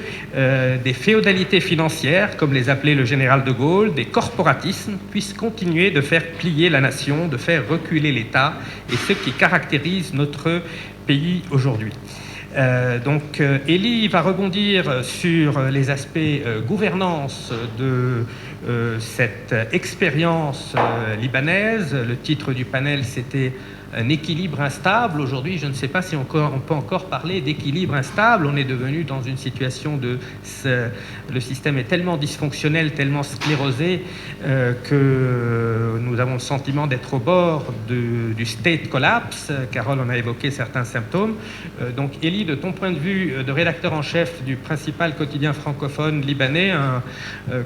des féodalités financières, comme les appelait le général de Gaulle, des corporatismes, puissent continuer de faire plier la nation, de faire reculer l'État, et ce qui caractérise notre pays aujourd'hui. Donc, Elie va rebondir sur les aspects gouvernance de cette expérience libanaise. Le titre du panel, c'était un équilibre instable. Aujourd'hui, je ne sais pas si on peut encore parler d'équilibre instable. On est devenu dans une situation le système est tellement dysfonctionnel, tellement sclérosé que nous avons le sentiment d'être au bord du state collapse. Carole en a évoqué certains symptômes. Donc, Elie, de ton point de vue de rédacteur en chef du principal quotidien francophone libanais, un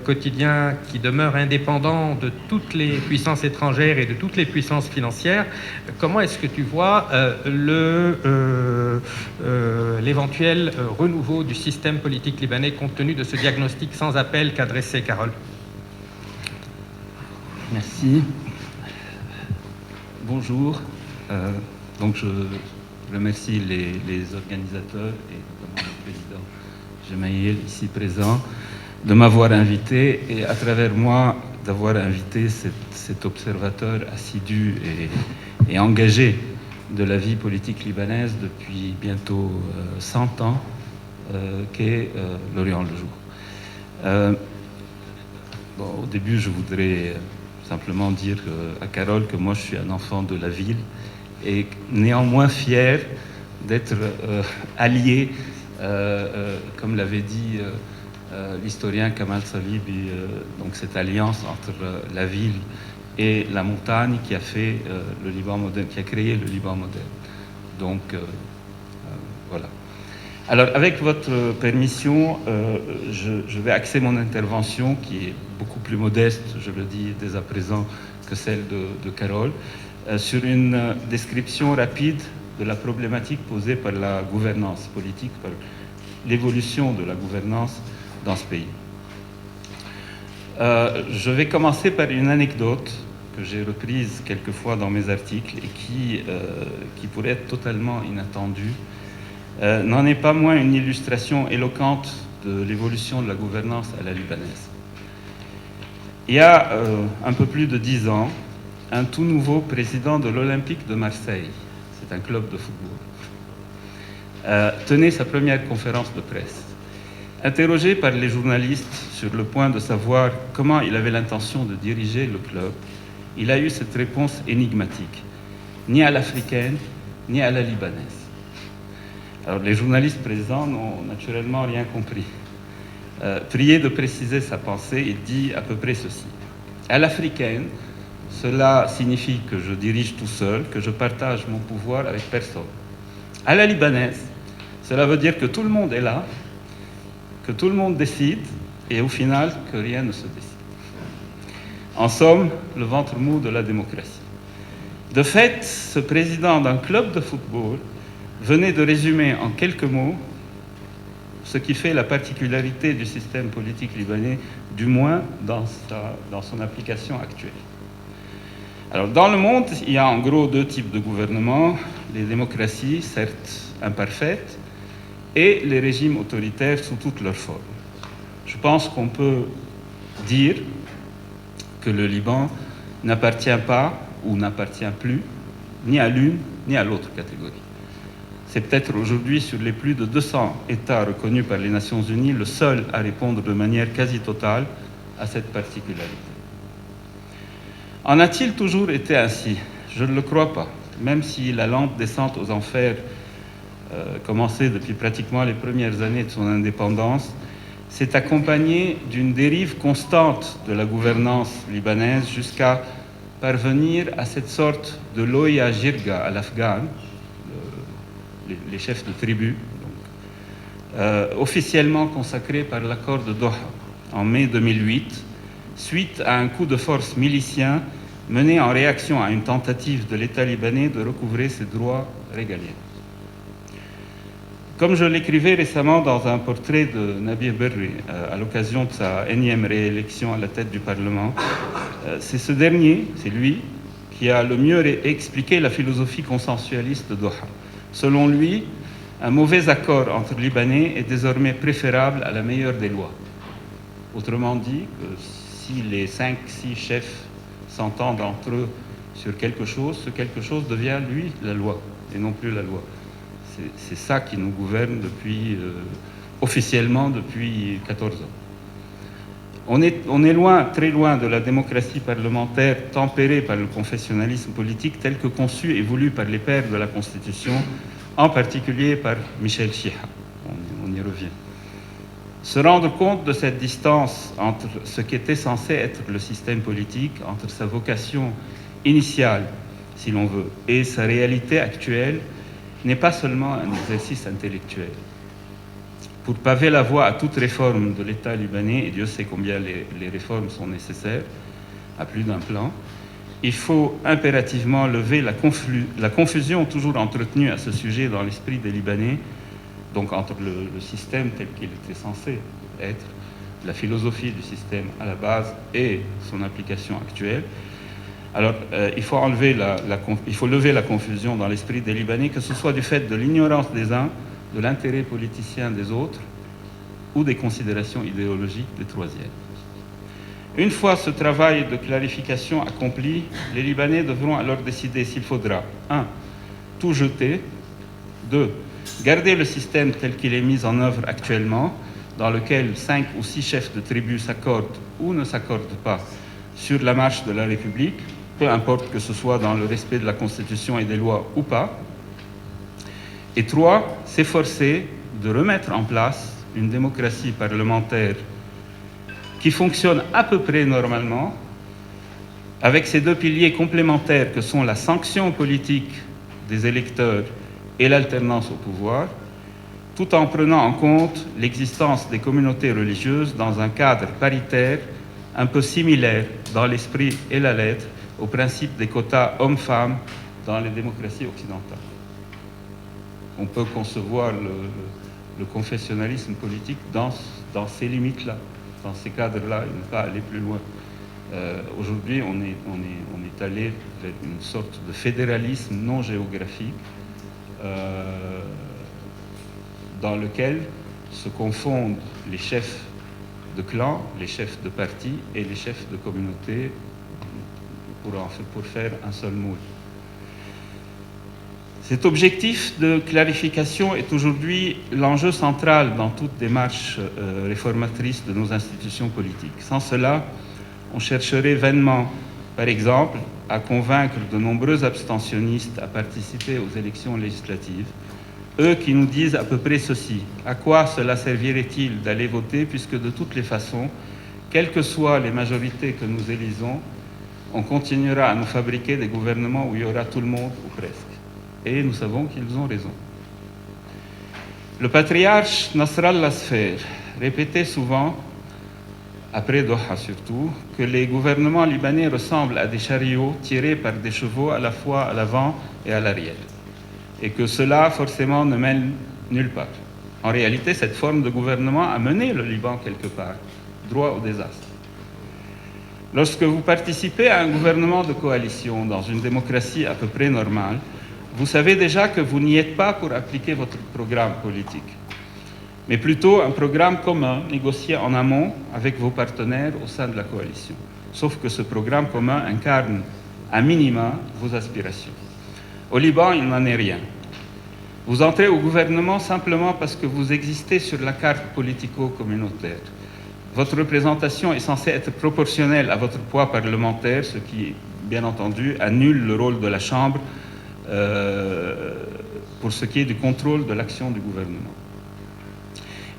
quotidien qui demeure indépendant de toutes les puissances étrangères et de toutes les puissances financières, comment est-ce que tu vois l'éventuel renouveau du système politique libanais compte tenu de ce diagnostic sans appel qu'a dressé Carole? Merci. Bonjour. Donc je remercie les organisateurs et notamment le président Gemayel ici présent de m'avoir invité et à travers moi d'avoir invité cet observateur assidu et engagé de la vie politique libanaise depuis bientôt 100 ans, qu'est Lauriane Lejour. Bon, au début, je voudrais simplement dire à Carole que moi, je suis un enfant de la ville et néanmoins fier d'être allié, comme l'avait dit l'historien Kamal Salibi, donc cette alliance entre la ville et la montagne qui a fait le Liban moderne, qui a créé le Liban moderne. Donc voilà. Alors, avec votre permission, je vais axer mon intervention, qui est beaucoup plus modeste, je le dis dès à présent, que celle de Carole, sur une description rapide de la problématique posée par la gouvernance politique, par l'évolution de la gouvernance dans ce pays. Je vais commencer par une anecdote que j'ai reprise quelquefois dans mes articles et qui pourrait être totalement inattendue. N'en est pas moins une illustration éloquente de l'évolution de la gouvernance à la libanaise. Il y a un peu plus de 10 ans, un tout nouveau président de l'Olympique de Marseille, c'est un club de football, tenait sa première conférence de presse. Interrogé par les journalistes sur le point de savoir comment il avait l'intention de diriger le club, il a eu cette réponse énigmatique, ni à l'africaine, ni à la libanaise. Alors, les journalistes présents n'ont naturellement rien compris. Prié de préciser sa pensée, il dit à peu près ceci. À l'africaine, cela signifie que je dirige tout seul, que je partage mon pouvoir avec personne. À la libanaise, cela veut dire que tout le monde est là, que tout le monde décide, et au final, que rien ne se décide. En somme, le ventre mou de la démocratie. De fait, ce président d'un club de football venait de résumer en quelques mots ce qui fait la particularité du système politique libanais, du moins dans son application actuelle. Alors, dans le monde, il y a en gros deux types de gouvernements, les démocraties, certes imparfaites, et les régimes autoritaires sous toutes leurs formes. Je pense qu'on peut dire que le Liban n'appartient pas ou n'appartient plus ni à l'une ni à l'autre catégorie. C'est peut-être aujourd'hui, sur les plus de 200 États reconnus par les Nations Unies, le seul à répondre de manière quasi totale à cette particularité. En a-t-il toujours été ainsi? Je ne le crois pas, même si la lente descente aux enfers, commencée depuis pratiquement les premières années de son indépendance, s'est accompagnée d'une dérive constante de la gouvernance libanaise jusqu'à parvenir à cette sorte de loya jirga à l'afghane, les chefs de tribu, officiellement consacré par l'accord de Doha en mai 2008, suite à un coup de force milicien mené en réaction à une tentative de l'État libanais de recouvrer ses droits régaliens. Comme je l'écrivais récemment dans un portrait de Nabih Berri à l'occasion de sa énième réélection à la tête du Parlement, c'est ce dernier, c'est lui, qui a le mieux expliqué la philosophie consensualiste de Doha. Selon lui, un mauvais accord entre Libanais est désormais préférable à la meilleure des lois. Autrement dit, que si les 5-6 chefs s'entendent entre eux sur quelque chose, ce quelque chose devient, lui, la loi, et non plus la loi. C'est ça qui nous gouverne officiellement depuis 14 ans. On est loin, très loin de la démocratie parlementaire tempérée par le confessionnalisme politique tel que conçu et voulu par les pères de la Constitution, en particulier par Michel Chiha. On y revient. Se rendre compte de cette distance entre ce qui était censé être le système politique, entre sa vocation initiale, si l'on veut, et sa réalité actuelle, n'est pas seulement un exercice intellectuel. Pour paver la voie à toute réforme de l'État libanais, et Dieu sait combien les réformes sont nécessaires, à plus d'un plan, il faut impérativement lever la confusion toujours entretenue à ce sujet dans l'esprit des Libanais, donc entre le système tel qu'il était censé être, la philosophie du système à la base et son application actuelle. Alors, il faut lever la confusion dans l'esprit des Libanais, que ce soit du fait de l'ignorance des uns, de l'intérêt politicien des autres, ou des considérations idéologiques des troisièmes. Une fois ce travail de clarification accompli, les Libanais devront alors décider s'il faudra 1. Tout jeter, 2. Garder le système tel qu'il est mis en œuvre actuellement, dans lequel 5 ou 6 chefs de tribu s'accordent ou ne s'accordent pas sur la marche de la République, peu importe que ce soit dans le respect de la Constitution et des lois ou pas. Et 3, s'efforcer de remettre en place une démocratie parlementaire qui fonctionne à peu près normalement, avec ces deux piliers complémentaires que sont la sanction politique des électeurs et l'alternance au pouvoir, tout en prenant en compte l'existence des communautés religieuses dans un cadre paritaire un peu similaire dans l'esprit et la lettre au principe des quotas hommes-femmes dans les démocraties occidentales. On peut concevoir le confessionnalisme politique dans ces limites-là, dans ces cadres-là, et ne pas aller plus loin. Aujourd'hui, on est allé vers une sorte de fédéralisme non géographique dans lequel se confondent les chefs de clan, les chefs de parti et les chefs de communauté pour faire un seul moule. Cet objectif de clarification est aujourd'hui l'enjeu central dans toute démarche réformatrice de nos institutions politiques. Sans cela, on chercherait vainement, par exemple, à convaincre de nombreux abstentionnistes à participer aux élections législatives, eux qui nous disent à peu près ceci: à quoi cela servirait-il d'aller voter puisque de toutes les façons, quelles que soient les majorités que nous élisons, on continuera à nous fabriquer des gouvernements où il y aura tout le monde ou presque. Et nous savons qu'ils ont raison. Le patriarche Nasrallah Sfer répétait souvent, après Doha surtout, que les gouvernements libanais ressemblent à des chariots tirés par des chevaux à la fois à l'avant et à l'arrière, et que cela forcément ne mène nulle part. En réalité, cette forme de gouvernement a mené le Liban quelque part, droit au désastre. Lorsque vous participez à un gouvernement de coalition dans une démocratie à peu près normale, vous savez déjà que vous n'y êtes pas pour appliquer votre programme politique, mais plutôt un programme commun négocié en amont avec vos partenaires au sein de la coalition. Sauf que ce programme commun incarne à minima vos aspirations. Au Liban, il n'en est rien. Vous entrez au gouvernement simplement parce que vous existez sur la carte politico-communautaire. Votre représentation est censée être proportionnelle à votre poids parlementaire, ce qui, bien entendu, annule le rôle de la Chambre pour ce qui est du contrôle de l'action du gouvernement.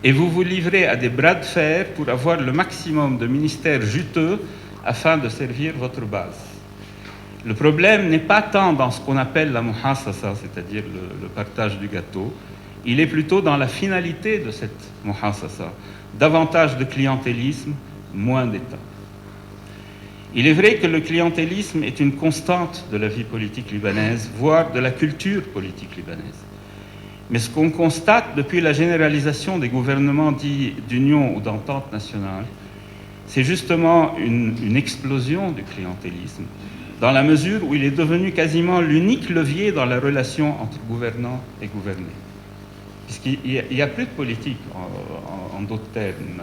Et vous vous livrez à des bras de fer pour avoir le maximum de ministères juteux afin de servir votre base. Le problème n'est pas tant dans ce qu'on appelle la muhassasa, c'est-à-dire le partage du gâteau, il est plutôt dans la finalité de cette muhassasa, davantage de clientélisme, moins d'État. Il est vrai que le clientélisme est une constante de la vie politique libanaise, voire de la culture politique libanaise. Mais ce qu'on constate depuis la généralisation des gouvernements dits d'union ou d'entente nationale, c'est justement une explosion du clientélisme, dans la mesure où il est devenu quasiment l'unique levier dans la relation entre gouvernants et gouvernés. Puisqu'il n'y a plus de politique, en d'autres termes.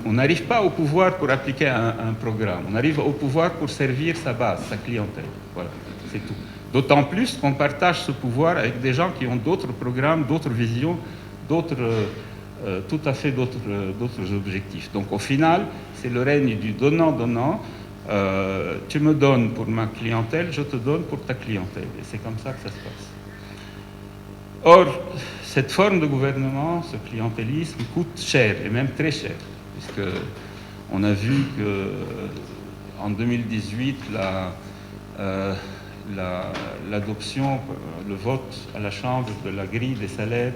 On n'arrive pas au pouvoir pour appliquer un programme. On arrive au pouvoir pour servir sa base, sa clientèle. Voilà, c'est tout. D'autant plus qu'on partage ce pouvoir avec des gens qui ont d'autres programmes, d'autres visions, tout à fait d'autres objectifs. Donc au final, c'est le règne du donnant-donnant. Tu me donnes pour ma clientèle, je te donne pour ta clientèle. Et c'est comme ça que ça se passe. Or, cette forme de gouvernement, ce clientélisme, coûte cher, et même très cher, puisqu'on a vu qu'en 2018, l'adoption, le vote à la Chambre de la grille des salaires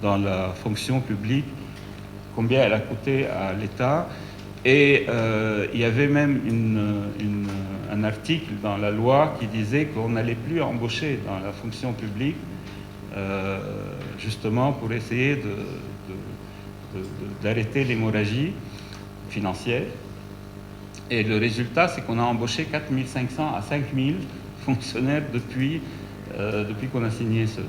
dans la fonction publique, combien elle a coûté à l'État. Et il y avait même un article dans la loi qui disait qu'on n'allait plus embaucher dans la fonction publique, justement pour essayer d'arrêter l'hémorragie financière. Et le résultat, c'est qu'on a embauché 4500 à 5000 fonctionnaires depuis qu'on a signé ce.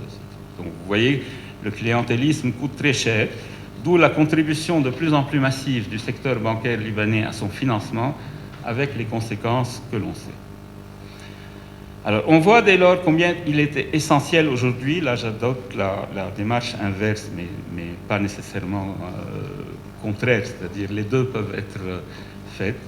Donc vous voyez, le clientélisme coûte très cher, d'où la contribution de plus en plus massive du secteur bancaire libanais à son financement, avec les conséquences que l'on sait. Alors, on voit dès lors combien il était essentiel aujourd'hui, là j'adopte la démarche inverse, mais pas nécessairement contraire, c'est-à-dire les deux peuvent être faites.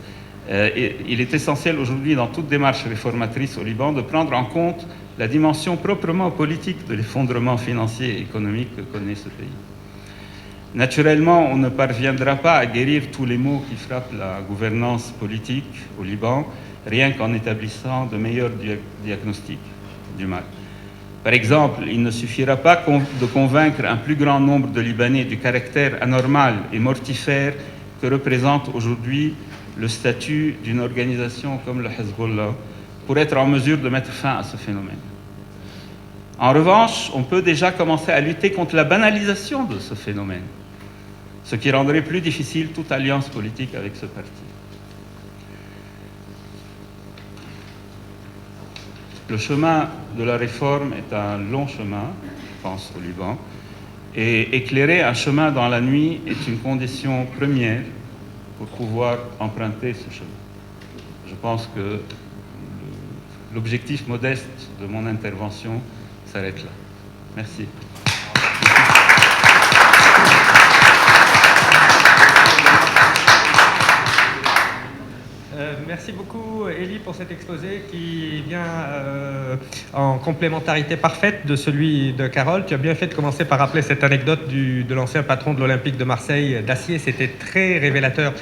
Il est essentiel aujourd'hui dans toute démarche réformatrice au Liban de prendre en compte la dimension proprement politique de l'effondrement financier et économique que connaît ce pays. Naturellement, on ne parviendra pas à guérir tous les maux qui frappent la gouvernance politique au Liban, rien qu'en établissant de meilleurs diagnostics du mal. Par exemple, il ne suffira pas de convaincre un plus grand nombre de Libanais du caractère anormal et mortifère que représente aujourd'hui le statut d'une organisation comme le Hezbollah pour être en mesure de mettre fin à ce phénomène. En revanche, on peut déjà commencer à lutter contre la banalisation de ce phénomène, ce qui rendrait plus difficile toute alliance politique avec ce parti. Le chemin de la réforme est un long chemin, je pense, au Liban, et éclairer un chemin dans la nuit est une condition première pour pouvoir emprunter ce chemin. Je pense que l'objectif modeste de mon intervention s'arrête là. Merci. Merci beaucoup, Élie, pour cet exposé qui vient en complémentarité parfaite de celui de Carole. Tu as bien fait de commencer par rappeler cette anecdote de l'ancien patron de l'Olympique de Marseille, Dacier. C'était très révélateur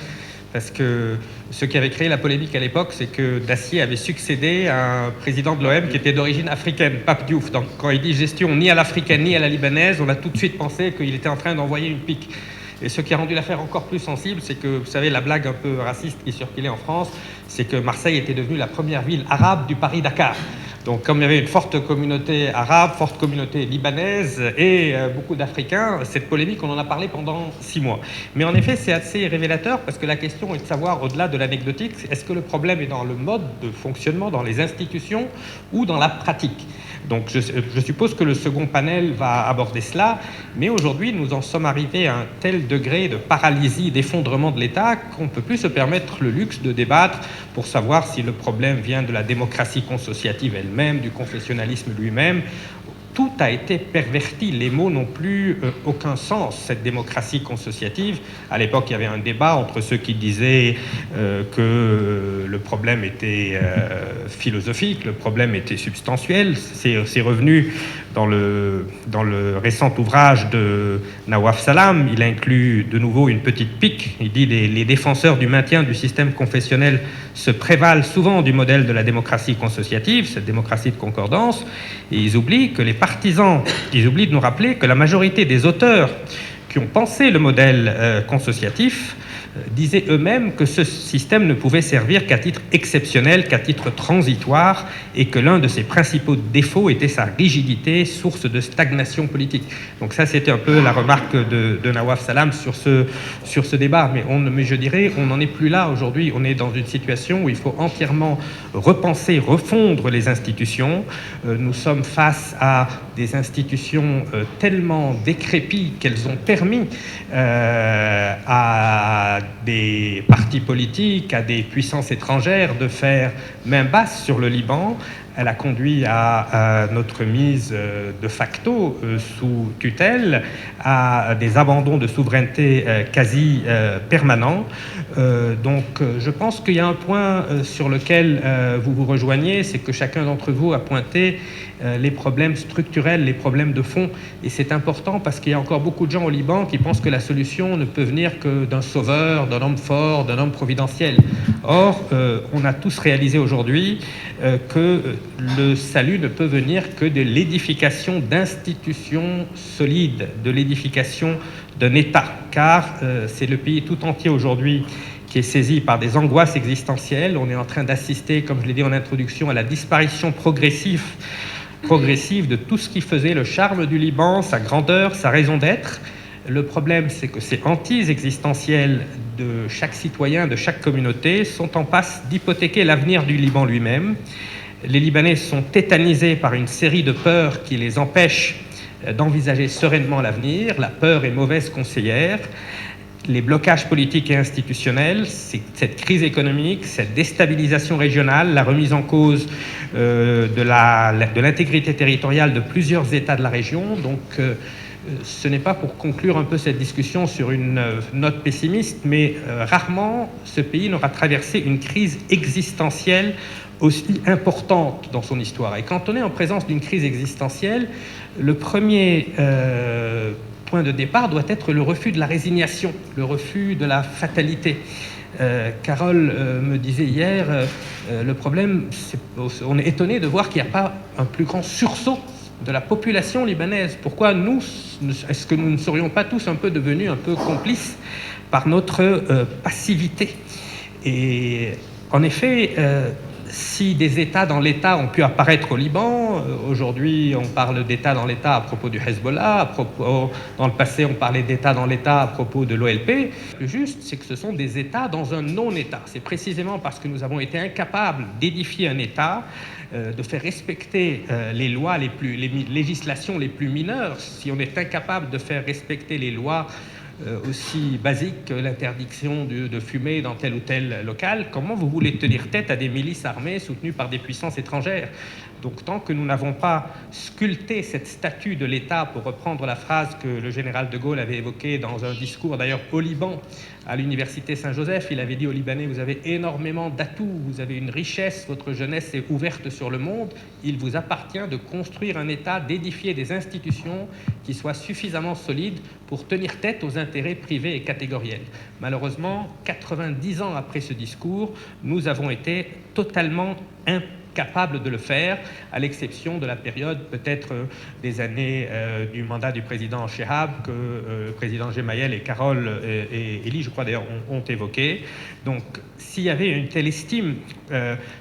parce que ce qui avait créé la polémique à l'époque, c'est que Dacier avait succédé à un président de l'OM qui était d'origine africaine, Pape Diouf. Donc quand il dit gestion ni à l'africaine ni à la libanaise, on a tout de suite pensé qu'il était en train d'envoyer une pique. Et ce qui a rendu l'affaire encore plus sensible, c'est que, vous savez, la blague un peu raciste qui circulait en France, c'est que Marseille était devenue la première ville arabe du Paris-Dakar. Donc, comme il y avait une forte communauté arabe, forte communauté libanaise et beaucoup d'Africains, cette polémique, on en a parlé pendant 6 mois. Mais en effet, c'est assez révélateur parce que la question est de savoir, au-delà de l'anecdotique, est-ce que le problème est dans le mode de fonctionnement, dans les institutions ou dans la pratique ? Donc je suppose que le second panel va aborder cela, mais aujourd'hui nous en sommes arrivés à un tel degré de paralysie, d'effondrement de l'État qu'on ne peut plus se permettre le luxe de débattre pour savoir si le problème vient de la démocratie consociative elle-même, du confessionnalisme lui-même. Tout a été perverti, les mots n'ont plus aucun sens, cette démocratie consociative. À l'époque, il y avait un débat entre ceux qui disaient que le problème était philosophique, le problème était substantiel. C'est revenu dans le récent ouvrage de Nawaf Salam. Il inclut de nouveau une petite pique. Il dit les défenseurs du maintien du système confessionnel se prévalent souvent du modèle de la démocratie consociative, cette démocratie de concordance, et ils oublient que les partisans, ils oublient de nous rappeler que la majorité des auteurs qui ont pensé le modèle consociatif disaient eux-mêmes que ce système ne pouvait servir qu'à titre exceptionnel, qu'à titre transitoire, et que l'un de ses principaux défauts était sa rigidité, source de stagnation politique. Donc ça, c'était un peu la remarque de Nawaf Salam sur ce débat. Mais je dirais, on n'en est plus là aujourd'hui. On est dans une situation où il faut entièrement repenser, refondre les institutions. Nous sommes face à des institutions tellement décrépites qu'elles ont permis à des partis politiques, à des puissances étrangères de faire main basse sur le Liban. Elle a conduit à notre mise de facto sous tutelle, à des abandons de souveraineté quasi permanents. Donc je pense qu'il y a un point sur lequel vous vous rejoignez, c'est que chacun d'entre vous a pointé les problèmes structurels, les problèmes de fond. Et c'est important parce qu'il y a encore beaucoup de gens au Liban qui pensent que la solution ne peut venir que d'un sauveur, d'un homme fort, d'un homme providentiel. Or, on a tous réalisé aujourd'hui que le salut ne peut venir que de l'édification d'institutions solides, de l'édification d'un État. Car c'est le pays tout entier aujourd'hui qui est saisi par des angoisses existentielles. On est en train d'assister, comme je l'ai dit en introduction, à la disparition progressive de tout ce qui faisait le charme du Liban, sa grandeur, sa raison d'être. Le problème, c'est que ces hantises existentielles de chaque citoyen, de chaque communauté, sont en passe d'hypothéquer l'avenir du Liban lui-même. Les Libanais sont tétanisés par une série de peurs qui les empêchent d'envisager sereinement l'avenir. La peur est mauvaise conseillère. les blocages politiques et institutionnels, cette crise économique, cette déstabilisation régionale, la remise en cause de l'intégrité territoriale de plusieurs États de la région. Donc, ce n'est pas pour conclure un peu cette discussion sur une note pessimiste, mais rarement ce pays n'aura traversé une crise existentielle aussi importante dans son histoire. Et quand on est en présence d'une crise existentielle, le premier point de départ doit être le refus de la résignation, le refus de la fatalité. Carole me disait hier, le problème, on est étonné de voir qu'il n'y a pas un plus grand sursaut de la population libanaise. Pourquoi est-ce que nous ne serions pas tous un peu devenus un peu complices par notre passivité? Et en effet, si des États dans l'État ont pu apparaître au Liban, aujourd'hui on parle d'État dans l'État à propos du Hezbollah, dans le passé on parlait d'État dans l'État à propos de l'OLP, le plus juste c'est que ce sont des États dans un non-État. C'est précisément parce que nous avons été incapables d'édifier un État, de faire respecter les lois les législations les plus mineures. Si on est incapable de faire respecter les lois aussi basiques que l'interdiction de fumer dans tel ou tel local, comment vous voulez tenir tête à des milices armées soutenues par des puissances étrangères? Donc tant que nous n'avons pas sculpté cette statue de l'État, pour reprendre la phrase que le général de Gaulle avait évoquée dans un discours d'ailleurs au Liban, à l'université Saint-Joseph, il avait dit aux Libanais: vous avez énormément d'atouts, vous avez une richesse, votre jeunesse est ouverte sur le monde, il vous appartient de construire un État, d'édifier des institutions qui soient suffisamment solides pour tenir tête aux intérêts privés et catégoriels. Malheureusement, 90 ans après ce discours, nous avons été totalement capable de le faire, à l'exception de la période peut-être des années du mandat du président Chehab, que le président Gemayel et Carole et Elie, je crois d'ailleurs, ont évoqué. Donc, s'il y avait une telle estime,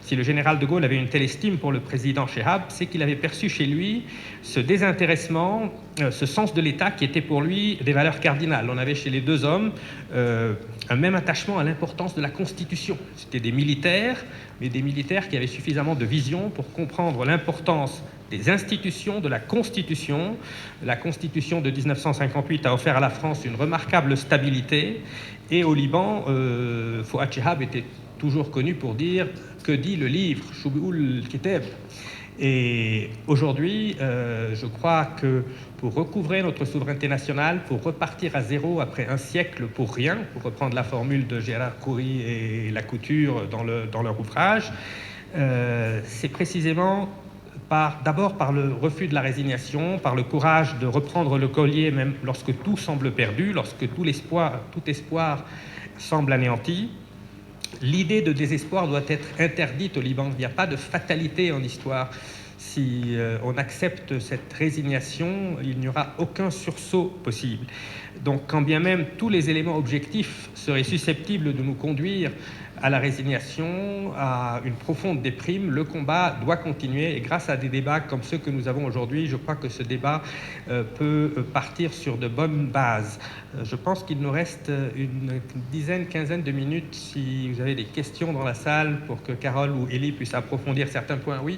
si le général de Gaulle avait une telle estime pour le président Chehab, c'est qu'il avait perçu chez lui ce désintéressement, ce sens de l'État qui était pour lui des valeurs cardinales. On avait chez les deux hommes un même attachement à l'importance de la Constitution. C'était des militaires, mais des militaires qui avaient suffisamment de vision pour comprendre l'importance des institutions, de la Constitution. La Constitution de 1958 a offert à la France une remarquable stabilité, et au Liban, Fouad Chehab était toujours connu pour dire « que dit le livre » Shubi'ul Kitab. Et aujourd'hui, je crois que pour recouvrer notre souveraineté nationale, pour repartir à zéro après un siècle pour rien, pour reprendre la formule de Gérard Khoury et Lacouture dans leur ouvrage, c'est précisément d'abord par le refus de la résignation, par le courage de reprendre le collier même lorsque tout semble perdu, lorsque tout espoir semble anéanti. L'idée de désespoir doit être interdite au Liban. Il n'y a pas de fatalité en histoire. Si on accepte cette résignation, il n'y aura aucun sursaut possible. Donc, quand bien même tous les éléments objectifs seraient susceptibles de nous conduire à la résignation, à une profonde déprime, le combat doit continuer. Et grâce à des débats comme ceux que nous avons aujourd'hui, je crois que ce débat peut partir sur de bonnes bases. Je pense qu'il nous reste une quinzaine de minutes. Si vous avez des questions dans la salle pour que Carole ou Elie puissent approfondir certains points, oui.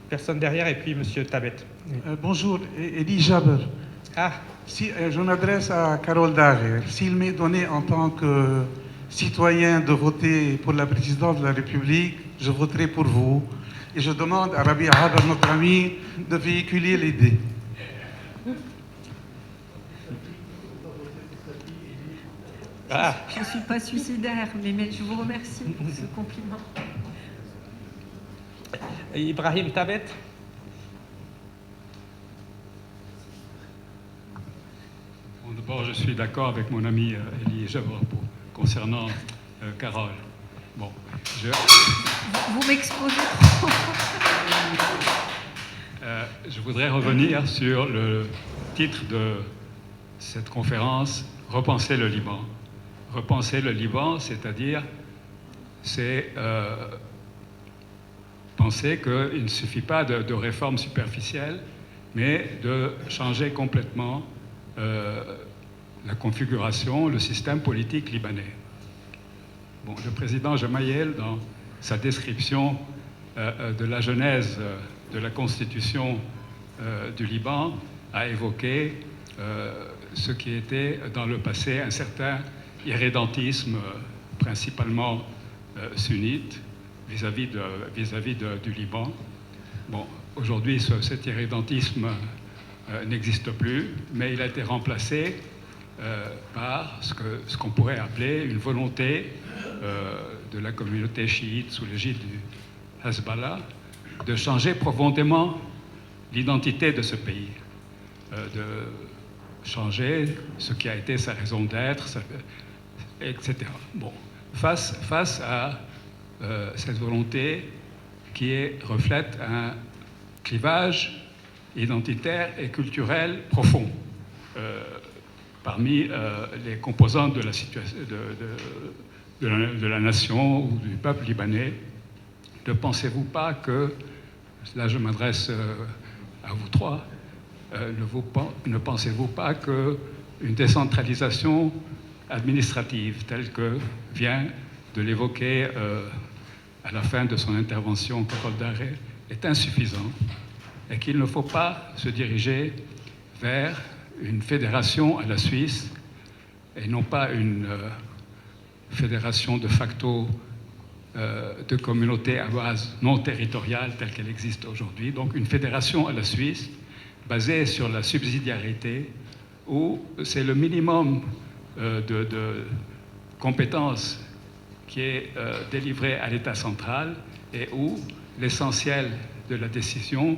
Personne derrière, et puis Monsieur Tabet. Bonjour, Elie Jaber. Ah. Si, je m'adresse à Carole Dager. S'il m'est donné en tant que citoyen de voter pour la présidence de la République, je voterai pour vous. Et je demande à Rabia Hadar, notre ami, de véhiculer l'idée. Ah. Je ne suis pas suicidaire, mais je vous remercie pour ce compliment. Ibrahim Tabet. Bon, d'abord, je suis d'accord avec mon ami Elie Jaber concernant Carole. Bon, Vous m'exposez trop. Je voudrais revenir sur le titre de cette conférence, « Repenser le Liban ». Repenser le Liban, c'est-à-dire, c'est penser qu'il ne suffit pas de réformes superficielles, mais de changer complètement la configuration, le système politique libanais. Bon, le président Gemayel, dans sa description de la genèse de la constitution du Liban, a évoqué ce qui était dans le passé un certain irrédentisme, principalement sunnite, vis-à-vis du Liban. Bon, aujourd'hui, cet irrédentisme n'existe plus, mais il a été remplacé par ce qu'on pourrait appeler une volonté de la communauté chiite sous l'égide du Hezbollah de changer profondément l'identité de ce pays, de changer ce qui a été sa raison d'être, etc. Bon, face à cette volonté qui reflète un clivage identitaire et culturel profond parmi les composantes de la situation de la nation ou du peuple libanais. Ne pensez-vous pas que, là je m'adresse à vous trois, ne pensez-vous pas qu'une décentralisation administrative telle que vient de l'évoquer à la fin de son intervention Carole Daré est insuffisante et qu'il ne faut pas se diriger vers une fédération à la Suisse et non pas une fédération de facto de communautés à base non territoriale telle qu'elle existe aujourd'hui. Donc une fédération à la Suisse basée sur la subsidiarité où c'est le minimum de compétences qui est délivré à l'État central et où l'essentiel de la décision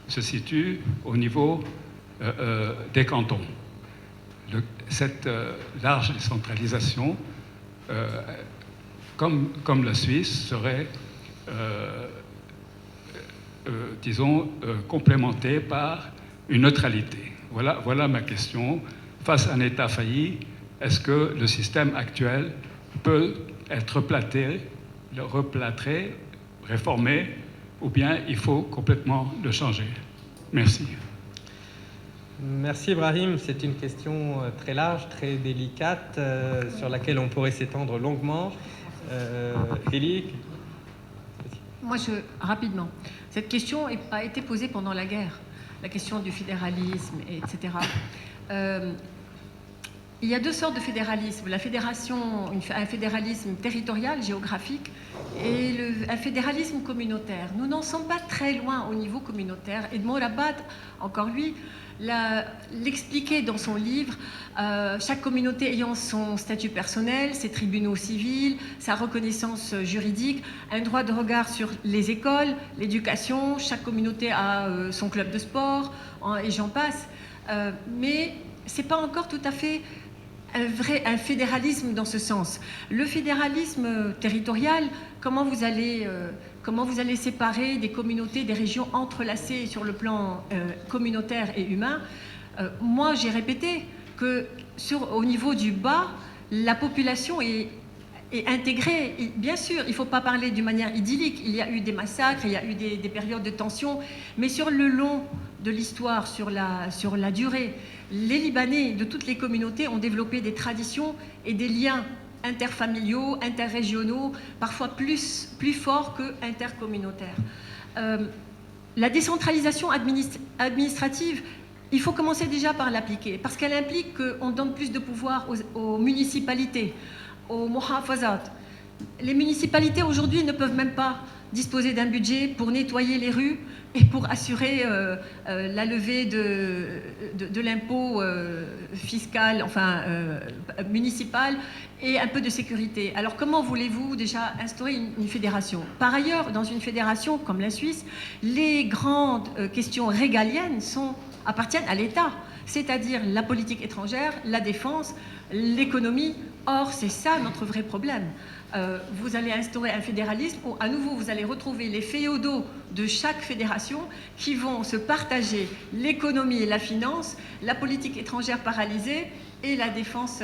se situe au niveau des cantons. Cette large décentralisation, comme la Suisse, serait, disons, complémentée par une neutralité. Voilà ma question. Face à un État failli, est-ce que le système actuel peut être replâtré, réformé, ou bien il faut complètement le changer? Merci. Merci Ibrahim, c'est une question très large, très délicate, sur laquelle on pourrait s'étendre longuement. Élie? Moi, rapidement. Cette question a été posée pendant la guerre, la question du fédéralisme, etc. Il y a deux sortes de fédéralisme. La fédération, un fédéralisme territorial, géographique, et un fédéralisme communautaire. Nous n'en sommes pas très loin au niveau communautaire. Edmond Labat, encore lui, l'expliquait dans son livre, chaque communauté ayant son statut personnel, ses tribunaux civils, sa reconnaissance juridique, un droit de regard sur les écoles, l'éducation, chaque communauté a son club de sport, et j'en passe. Mais ce n'est pas encore tout à fait un fédéralisme dans ce sens. Le fédéralisme territorial, comment vous allez séparer des communautés, des régions entrelacées sur le plan communautaire et humain? Moi, j'ai répété que au niveau du bas, la population est intégrée. Et bien sûr, il ne faut pas parler d'une manière idyllique. Il y a eu des massacres, il y a eu des périodes de tension, mais sur le long de l'histoire, sur la durée, les Libanais de toutes les communautés ont développé des traditions et des liens interfamiliaux, interrégionaux, parfois plus forts que intercommunautaires. La décentralisation administrative, il faut commencer déjà par l'appliquer, parce qu'elle implique qu'on donne plus de pouvoir aux municipalités, aux muhafazat. Les municipalités aujourd'hui ne peuvent même pas disposer d'un budget pour nettoyer les rues et pour assurer la levée de l'impôt fiscal, enfin municipal, et un peu de sécurité. Alors comment voulez-vous déjà instaurer une fédération? Par ailleurs, dans une fédération comme la Suisse, les grandes questions régaliennes appartiennent à l'État, c'est-à-dire la politique étrangère, la défense, l'économie. Or, c'est ça notre vrai problème. Vous allez instaurer un fédéralisme où, à nouveau, vous allez retrouver les féodaux de chaque fédération qui vont se partager l'économie et la finance, la politique étrangère paralysée et la défense.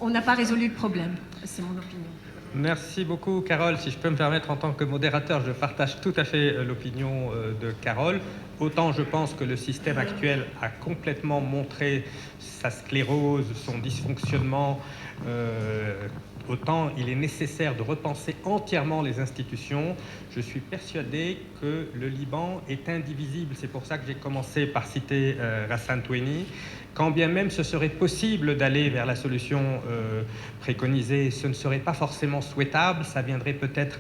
On n'a pas résolu le problème. C'est mon opinion. Merci beaucoup, Carole. Si je peux me permettre, en tant que modérateur, je partage tout à fait l'opinion de Carole. Autant je pense que le système actuel a complètement montré sa sclérose, son dysfonctionnement, autant il est nécessaire de repenser entièrement les institutions. Je suis persuadé que le Liban est indivisible. C'est pour ça que j'ai commencé par citer Rassan Toueni. Quand bien même ce serait possible d'aller vers la solution préconisée, ce ne serait pas forcément souhaitable. Ça viendrait peut-être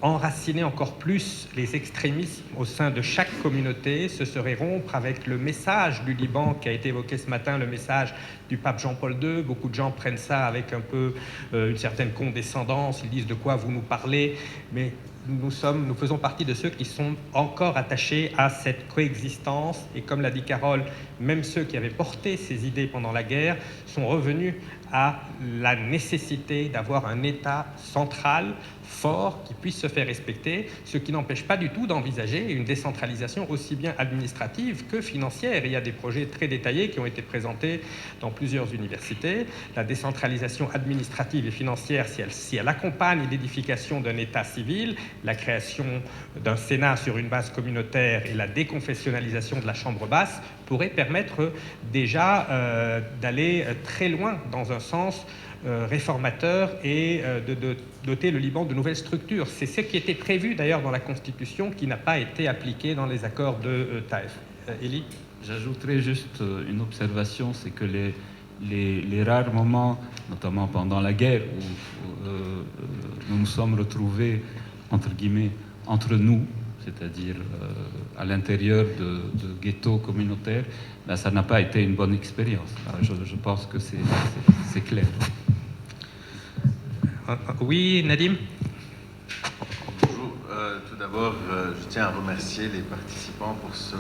enraciner encore plus les extrémismes au sein de chaque communauté. Ce serait rompre avec le message du Liban qui a été évoqué ce matin, le message du pape Jean-Paul II. Beaucoup de gens prennent ça avec un peu une certaine condescendance. Ils disent de quoi vous nous parlez, mais nous faisons partie de ceux qui sont encore attachés à cette coexistence. Et comme l'a dit Carole, même ceux qui avaient porté ces idées pendant la guerre sont revenus à la nécessité d'avoir un État central fort qui puisse se faire respecter, ce qui n'empêche pas du tout d'envisager une décentralisation aussi bien administrative que financière. Il y a des projets très détaillés qui ont été présentés dans plusieurs universités. La décentralisation administrative et financière, si elle accompagne l'édification d'un État civil, la création d'un Sénat sur une base communautaire et la déconfessionnalisation de la Chambre basse pourrait permettre déjà d'aller très loin dans un sens réformateur et de doter le Liban de nouvelles structures. C'est ce qui était prévu d'ailleurs dans la Constitution qui n'a pas été appliqué dans les accords de Taïf. Élie ? J'ajouterais juste une observation, c'est que les rares moments, notamment pendant la guerre, où nous nous sommes retrouvés, entre guillemets, entre nous, c'est-à-dire à l'intérieur de ghettos communautaires, ben, ça n'a pas été une bonne expérience. Je pense que c'est clair. Oui, Nadim ? Bonjour. Tout d'abord, je tiens à remercier les participants pour ce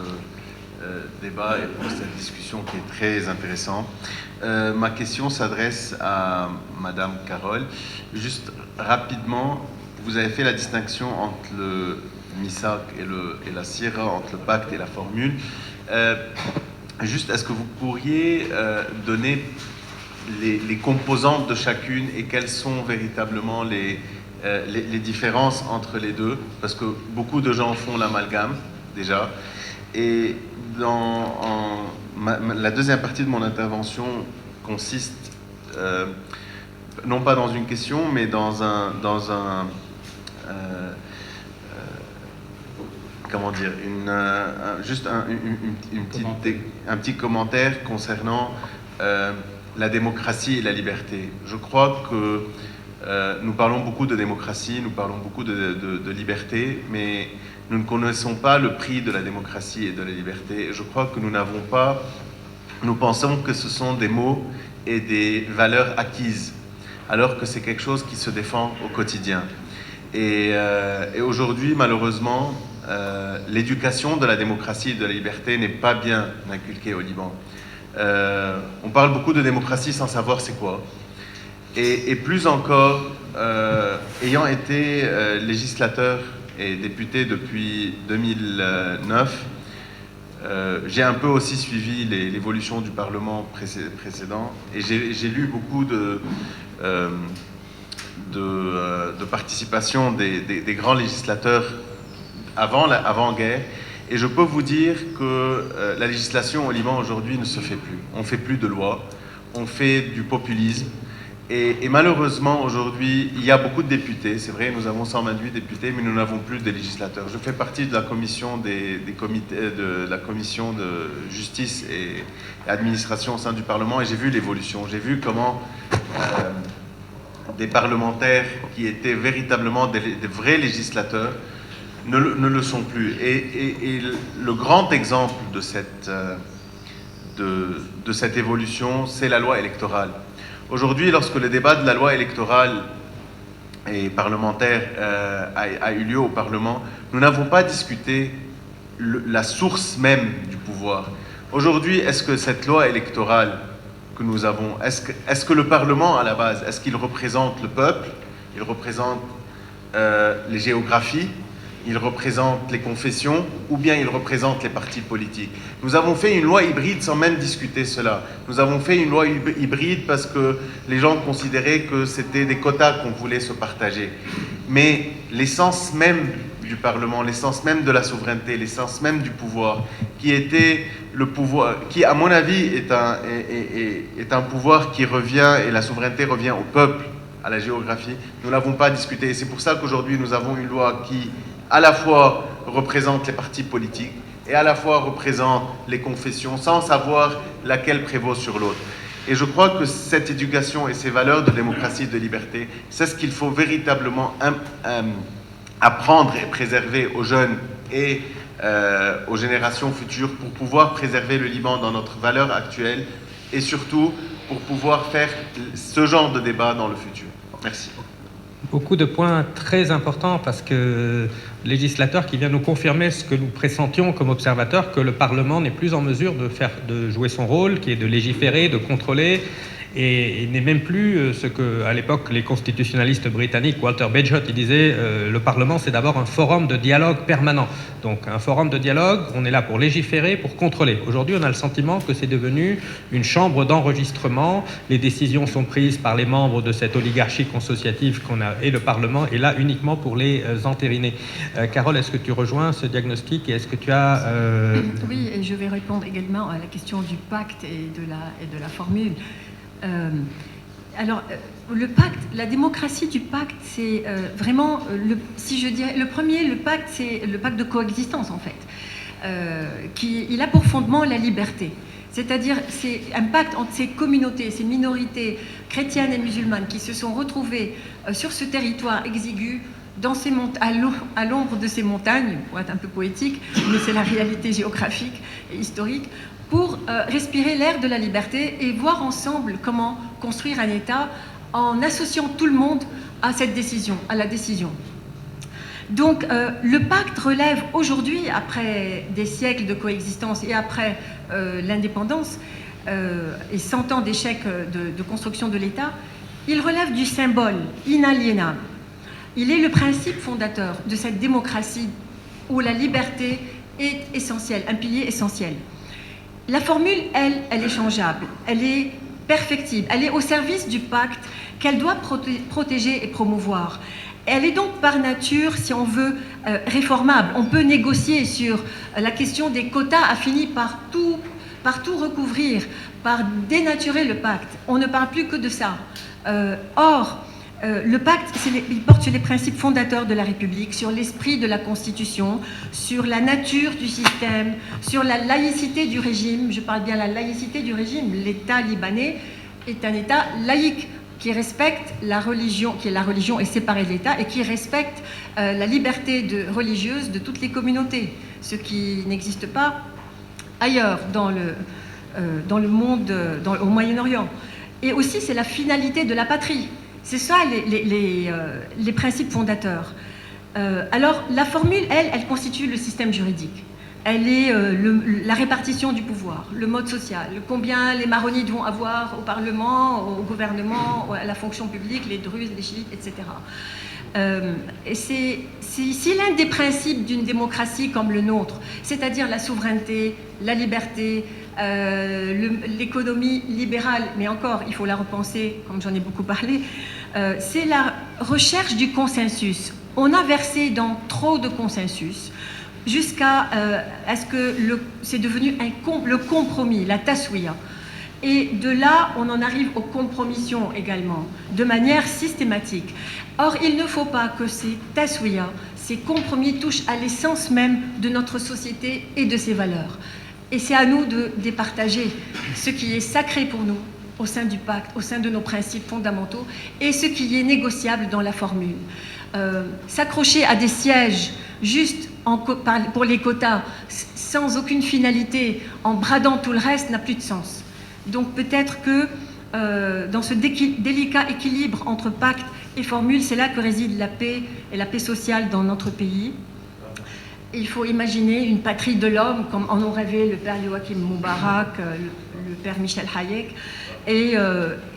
débat et pour cette discussion qui est très intéressante. Ma question s'adresse à Madame Carole. Juste rapidement, vous avez fait la distinction entre le MISAC et la Sierra, entre le pacte et la formule. Juste, est-ce que vous pourriez donner les composantes de chacune et quelles sont véritablement les différences entre les deux? Parce que beaucoup de gens font l'amalgame, déjà. Et la deuxième partie de mon intervention consiste, non pas dans une question, mais dans un comment dire, juste un petit commentaire concernant la démocratie et la liberté. Je crois que nous parlons beaucoup de démocratie, nous parlons beaucoup de liberté, mais nous ne connaissons pas le prix de la démocratie et de la liberté. Je crois que nous pensons que ce sont des mots et des valeurs acquises, alors que c'est quelque chose qui se défend au quotidien. Et aujourd'hui, malheureusement, l'éducation de la démocratie et de la liberté n'est pas bien inculquée au Liban. On parle beaucoup de démocratie sans savoir c'est quoi. Et plus encore, ayant été législateur et député depuis 2009, j'ai un peu aussi suivi l'évolution du Parlement précédent et j'ai lu beaucoup de participation des grands législateurs avant-guerre. Et je peux vous dire que la législation au Liban aujourd'hui ne se fait plus. On ne fait plus de lois, on fait du populisme. Et malheureusement, aujourd'hui, il y a beaucoup de députés. C'est vrai, nous avons 128 députés, mais nous n'avons plus de législateurs. Je fais partie de la commission de la commission de justice et administration au sein du Parlement, et j'ai vu l'évolution. J'ai vu comment des parlementaires qui étaient véritablement des vrais législateurs ne le sont plus. Et le grand exemple de cette évolution, c'est la loi électorale. Aujourd'hui, lorsque le débat de la loi électorale et parlementaire a eu lieu au Parlement, nous n'avons pas discuté la source même du pouvoir. Aujourd'hui, est-ce que cette loi électorale que nous avons, est-ce que le Parlement, à la base, est-ce qu'il représente le peuple? Il représente les géographies? il représente les confessions ou bien il représente les partis politiques. Nous avons fait une loi hybride sans même discuter cela. Nous avons fait une loi hybride parce que les gens considéraient que c'était des quotas qu'on voulait se partager. Mais l'essence même du Parlement, l'essence même de la souveraineté, l'essence même du pouvoir, qui était le pouvoir, qui à mon avis est un pouvoir qui revient, et la souveraineté revient au peuple, à la géographie, nous n'avons pas discuté. Et c'est pour ça qu'aujourd'hui nous avons une loi qui à la fois représente les partis politiques et à la fois représente les confessions sans savoir laquelle prévaut sur l'autre. Et je crois que cette éducation et ces valeurs de démocratie et de liberté, c'est ce qu'il faut véritablement apprendre et préserver aux jeunes et aux générations futures pour pouvoir préserver le Liban dans notre valeur actuelle et surtout pour pouvoir faire ce genre de débat dans le futur. Merci. Beaucoup de points très importants parce que le législateur qui vient nous confirmer ce que nous pressentions comme observateurs, que le Parlement n'est plus en mesure de jouer son rôle, qui est de légiférer, de contrôler, et n'est même plus ce que, à l'époque, les constitutionnalistes britanniques, Walter Bagehot, il disait le Parlement, c'est d'abord un forum de dialogue permanent. Donc, un forum de dialogue, on est là pour légiférer, pour contrôler. Aujourd'hui, on a le sentiment que c'est devenu une chambre d'enregistrement. Les décisions sont prises par les membres de cette oligarchie consociative qu'on a, et le Parlement est là uniquement pour les entériner. Carole, est-ce que tu rejoins ce diagnostic et est-ce que tu as... Oui, et je vais répondre également à la question du pacte et de la formule. Le pacte, la démocratie du pacte, c'est vraiment, si je dirais, le premier, le pacte, c'est le pacte de coexistence en fait, il a pour fondement la liberté. C'est-à-dire, c'est un pacte entre ces communautés, ces minorités chrétiennes et musulmanes qui se sont retrouvées sur ce territoire exigu, à l'ombre de ces montagnes, pour être un peu poétique, mais c'est la réalité géographique et historique, pour respirer l'air de la liberté et voir ensemble comment construire un État en associant tout le monde à cette décision, à la décision. Donc le pacte relève aujourd'hui, après des siècles de coexistence et après l'indépendance et 100 ans d'échec de construction de l'État, il relève du symbole inaliénable. Il est le principe fondateur de cette démocratie où la liberté est essentielle, un pilier essentiel. La formule, elle est changeable, elle est perfectible, elle est au service du pacte qu'elle doit protéger et promouvoir. Elle est donc par nature, si on veut, réformable. On peut négocier sur la question des quotas, a fini par tout recouvrir, par dénaturer le pacte. On ne parle plus que de ça. Le pacte, il porte sur les principes fondateurs de la République, sur l'esprit de la Constitution, sur la nature du système, sur la laïcité du régime. Je parle bien de la laïcité du régime. L'État libanais est un État laïque qui respecte la religion, qui est la religion est séparée de l'État et qui respecte la liberté religieuse de toutes les communautés, ce qui n'existe pas ailleurs dans le monde, au Moyen-Orient. Et aussi, c'est la finalité de la patrie. C'est ça les principes fondateurs. Alors, la formule, elle constitue le système juridique. Elle est la répartition du pouvoir, le mode social, combien les maronites vont avoir au Parlement, au gouvernement, à la fonction publique, les druzes, les chiites, etc. Et c'est l'un des principes d'une démocratie comme le nôtre, c'est-à-dire la souveraineté, la liberté, l'économie libérale, mais encore, il faut la repenser, comme j'en ai beaucoup parlé, c'est la recherche du consensus. On a versé dans trop de consensus jusqu'à ce que c'est devenu le compromis, la taswiya. Et de là, on en arrive aux compromissions également, de manière systématique. Or, il ne faut pas que ces taswiya, ces compromis touchent à l'essence même de notre société et de ses valeurs. Et c'est à nous de départager ce qui est sacré pour nous au sein du pacte, au sein de nos principes fondamentaux, et ce qui est négociable dans la formule. S'accrocher à des sièges juste pour les quotas, sans aucune finalité, en bradant tout le reste, n'a plus de sens. Donc peut-être que dans ce délicat équilibre entre pacte et formule, c'est là que réside la paix et la paix sociale dans notre pays. Il faut imaginer une patrie de l'homme, comme en ont rêvé le père Joachim Moubarak, le père Michel Hayek, et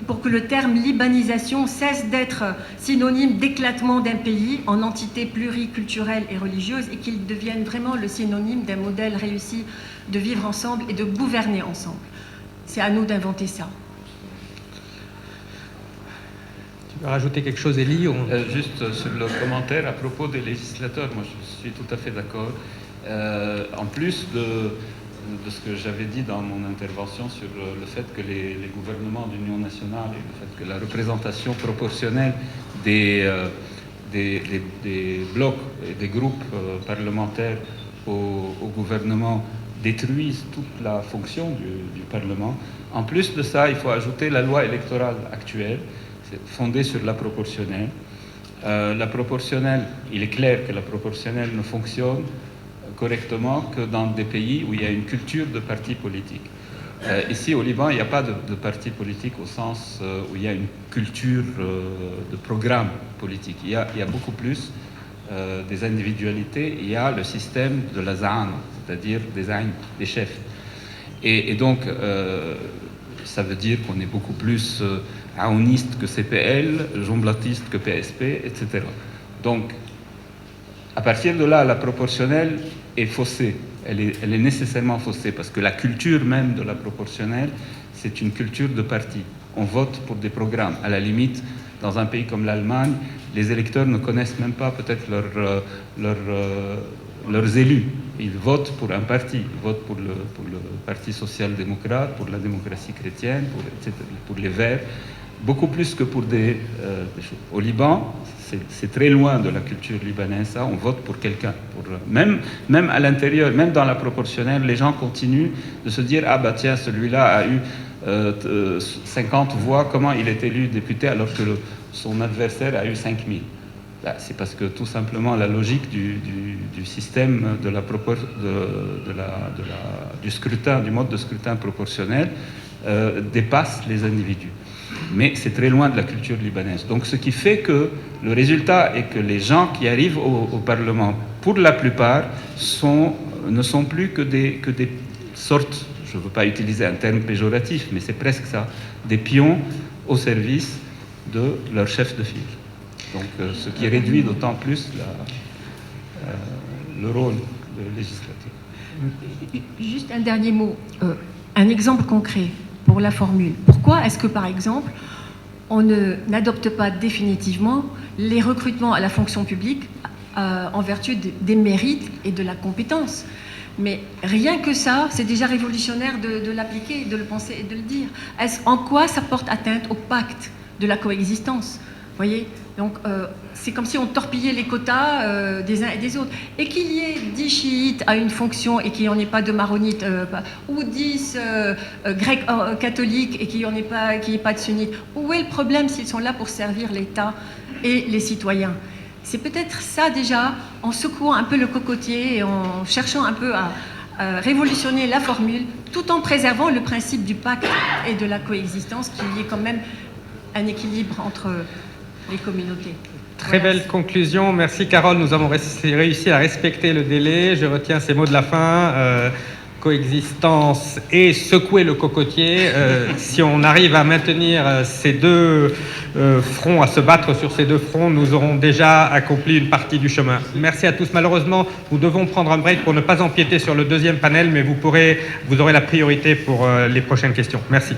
pour que le terme libanisation cesse d'être synonyme d'éclatement d'un pays en entité pluriculturelle et religieuse et qu'il devienne vraiment le synonyme d'un modèle réussi de vivre ensemble et de gouverner ensemble. C'est à nous d'inventer ça. Tu veux rajouter quelque chose, Élie? Juste sur le commentaire à propos des législateurs, moi je suis tout à fait d'accord. En plus de ce que j'avais dit dans mon intervention sur le fait que les gouvernements d'union nationale et le fait que la représentation proportionnelle des blocs et des groupes parlementaires au gouvernement détruisent toute la fonction du Parlement. En plus de ça, il faut ajouter la loi électorale actuelle, fondée sur la proportionnelle. La proportionnelle, il est clair que la proportionnelle ne fonctionne correctement que dans des pays où il y a une culture de parti politique. Ici, au Liban, il n'y a pas de parti politique au sens où il y a une culture de programme politique. Il y a beaucoup plus des individualités. Il y a le système de la za'an, c'est-à-dire des chefs. Et donc, ça veut dire qu'on est beaucoup plus aouniste que CPL, jomblatiste que PSP, etc. Donc, à partir de là, la proportionnelle est faussée. Elle est nécessairement faussée parce que la culture même de la proportionnelle, c'est une culture de parti. On vote pour des programmes. À la limite, dans un pays comme l'Allemagne, les électeurs ne connaissent même pas peut-être leurs élus. Ils votent pour un parti. Ils votent pour le Parti social-démocrate, pour la démocratie chrétienne, pour les Verts, beaucoup plus que pour des choses. Au Liban, c'est très loin de la culture libanaise, ça. On vote pour quelqu'un. Même à l'intérieur, même dans la proportionnelle, les gens continuent de se dire « Ah bah tiens, celui-là a eu 50 voix, comment il est élu député alors que son adversaire a eu 5000 ?» C'est parce que tout simplement la logique du système du scrutin, du mode de scrutin proportionnel dépasse les individus. Mais c'est très loin de la culture libanaise. Donc ce qui fait que le résultat est que les gens qui arrivent au Parlement, pour la plupart, ne sont plus que des sortes, je ne veux pas utiliser un terme péjoratif, mais c'est presque ça, des pions au service de leur chef de file. Donc ce qui réduit d'autant plus le rôle de législateur. Juste un dernier mot, un exemple concret pour la formule. Pourquoi est-ce que, par exemple, on n'adopte pas définitivement les recrutements à la fonction publique en vertu des mérites et de la compétence? Mais rien que ça, c'est déjà révolutionnaire de l'appliquer, de le penser et de le dire. En quoi ça porte atteinte au pacte de la coexistence? Vous voyez? Donc, c'est comme si on torpillait les quotas des uns et des autres. Et qu'il y ait 10 chiites à une fonction et qu'il n'y en ait pas de maronites, ou 10 grecs catholiques et qu'il n'y ait pas de sunnites. Où est le problème s'ils sont là pour servir l'État et les citoyens? C'est peut-être ça déjà, en secouant un peu le cocotier et en cherchant un peu à révolutionner la formule, tout en préservant le principe du pacte et de la coexistence, qu'il y ait quand même un équilibre entre les communautés. Très belle conclusion. Merci Carole. Nous avons réussi à respecter le délai. Je retiens ces mots de la fin. Coexistence et secouer le cocotier. Si on arrive à maintenir ces deux fronts, à se battre sur ces deux fronts, nous aurons déjà accompli une partie du chemin. Merci à tous. Malheureusement, nous devons prendre un break pour ne pas empiéter sur le deuxième panel, mais vous aurez la priorité pour les prochaines questions. Merci.